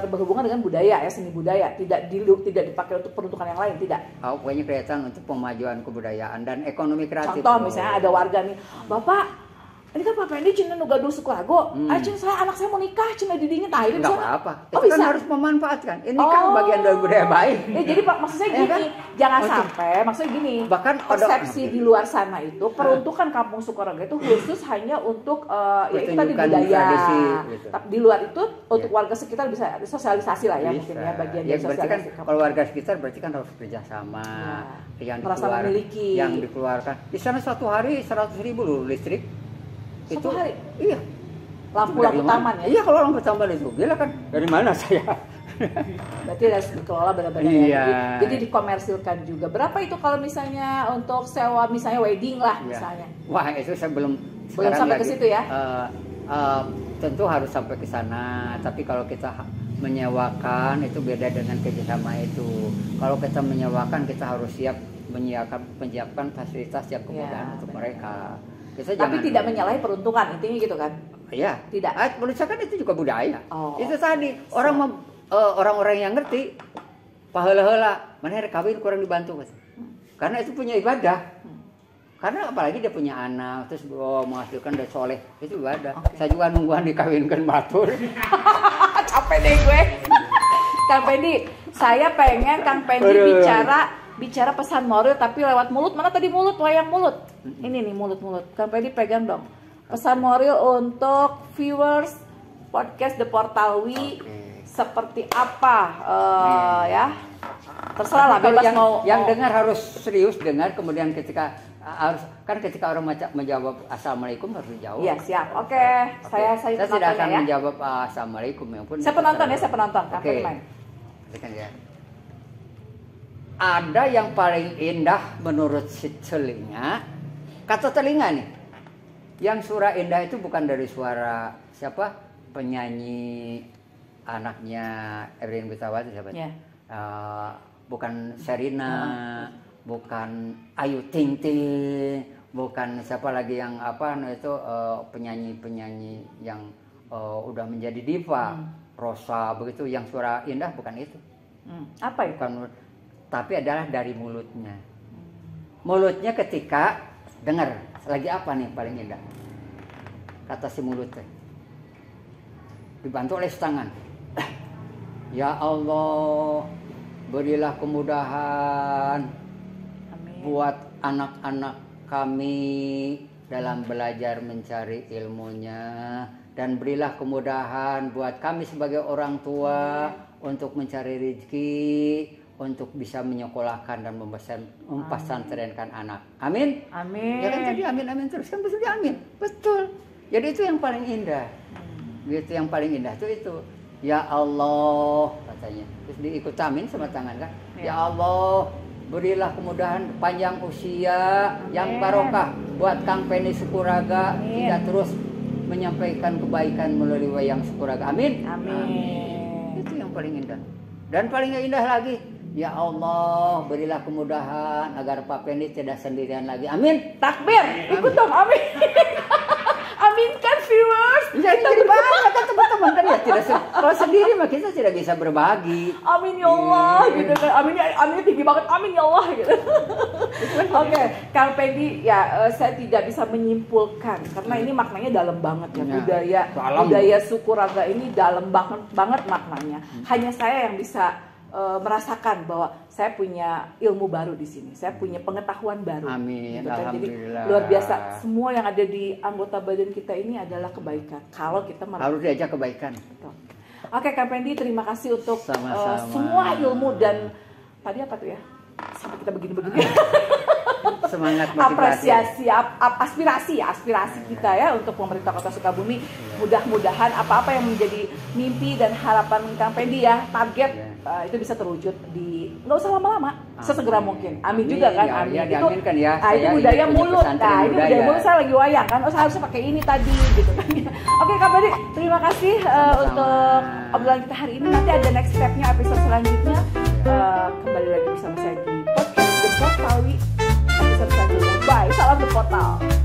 berhubungan dengan budaya ya, seni budaya, tidak dipakai untuk peruntukan yang lain, tidak. Pokoknya kelihatan untuk pemajuan kebudayaan dan ekonomi kreatif. Contoh misalnya ada warga nih, Bapak ini kan Pak Pendi cina nu gaduh Sukurago. Cina anak saya mau nikah cina didingin akhirnya Nggak bisa. apa-apa. Oh, Itu bisa. kan harus memanfaatkan. Ini kan bagian dari budaya baik. Jadi Pak maksud saya Ya gini, kan? jangan sampai maksudnya gini. Bahkan persepsi di luar sana itu peruntukan kampung Sukurago itu khusus hanya untuk ya itu tadi Pertunjukan budaya. tradisi, gitu. Tapi di luar itu untuk warga sekitar bisa sosialisasi lah ya mungkin ya bagian Ya dari berarti kan sosialisasi. kalau warga sekitar berarti kan harus kerjasama. Yang merasa memiliki. Yang dikeluarkan. Di sana satu hari 100.000 loh listrik. Satu hari? Iya. Lampu-lampu taman ya? Iya kalau lampu taman itu. Gila kan dari mana saya? Berarti harus dikelola benar-benar Iya. ya. Jadi dikomersilkan juga. Berapa itu kalau misalnya untuk sewa misalnya wedding lah misalnya? Wah itu saya belum sampai ke situ ya? Tentu harus sampai ke sana. Tapi kalau kita menyewakan itu beda dengan kerjasama itu. Kalau kita menyewakan kita harus siap menyiapkan fasilitas yang kemudahan untuk mereka. Tapi tidak menyalahi peruntungan intinya gitu kan? Iya. Tidak. Menurut saya kan itu juga budaya. Oh. Itu tadi orang-orang yang ngerti pahala-hala mana kawin kurang dibantu Mas. Karena itu punya ibadah. Karena apalagi dia punya anak terus menghasilkan dari soleh itu ibadah. Saya juga nungguan dikawinkan batur. Capek deh gue. Kang Pendi, saya pengen Kang Pendi bicara pesan moral tapi lewat mulut. Mana tadi mulut, wayang mulut. Ini nih mulut-mulut. Kang Pendi pegang dong. Pesan moral untuk viewers podcast The Portal We seperti apa ya? Terserah lah bebas yang dengar harus serius dengar kemudian ketika orang menjawab assalamualaikum harus dijawab. Iya siap. Oke. Saya tidak akan menjawab assalamualaikum ya pun. Saya penonton ya, saya penonton. Oke. Ya. Ada yang paling indah menurut si telinga. Kata telinga nih. Yang suara indah itu bukan dari suara siapa? Penyanyi anaknya Erwin Gutawa siapa? Yeah. Bukan Sherina, bukan Ayu Ting Ting, bukan siapa lagi yang penyanyi-penyanyi yang udah menjadi diva, Rosa begitu, yang suara indah bukan itu. Apa itu? Bukan, tapi adalah dari mulutnya. Mulutnya ketika dengar lagi apa nih paling indah? Kata si mulutnya. Dibantu oleh tangan. Ya Allah, berilah kemudahan buat anak-anak kami dalam belajar mencari ilmunya dan berilah kemudahan buat kami sebagai orang tua untuk mencari rezeki, untuk bisa menyekolahkan dan mempesantrenkan anak. Amin. Amin. Ya kan tadi amin terus kan betul amin. Betul. Jadi itu yang paling indah. Gitu yang paling indah itu. Ya Allah katanya. Terus diikut amin sama tangan kan. Ya Allah, berilah kemudahan panjang usia yang barokah buat Kang Pendi Sukuraga hingga terus menyampaikan kebaikan melalui wayang Sukuraga. Amin. Amin. Itu yang paling indah. Dan paling indah lagi, ya Allah, berilah kemudahan agar Pak Pendi tidak sendirian lagi. Amin. Takbir. Ikut dong. Amin. Aminkan viewers. Jadi banyak kan teman-teman kan ya tidak kalau sendiri mah kita tidak bisa berbagi. Amin ya Allah gitu kan. Aminnya tinggi banget. Amin ya Allah gitu. Oke, Kang Pendi ya saya tidak bisa menyimpulkan karena ini maknanya dalam banget ya. Budaya Sukuraga ini dalam banget maknanya. Hanya saya yang bisa merasakan bahwa saya punya ilmu baru di sini, saya punya pengetahuan baru. Amin. Gitu kan? Jadi luar biasa. Semua yang ada di anggota badan kita ini adalah kebaikan. Kalau kita harus diajak kebaikan. Betul. Oke, Kang Pendi, terima kasih untuk semua ilmu dan tadi apa tuh ya? Sampai kita begini-begini. Semangat motivasi. Aspirasi kita ya untuk pemerintah Kota Sukabumi. Mudah-mudahan apa-apa yang menjadi mimpi dan harapan Kang Pendi ya, target itu bisa terwujud di nggak usah lama-lama, sesegera mungkin. Amin juga kan, amin. Ya, diaminkan ya. Itu budaya mulut. Nah, ini budaya mulut saya lagi wayang kan. Harusnya pakai ini tadi gitu kan. Oke, Kang Pendi, terima kasih untuk obrolan kita hari ini. Nanti ada next step-nya episode selanjutnya. Kembali lagi bersama saya di podcast The Portal episode selanjutnya. Bye, salam The Portal.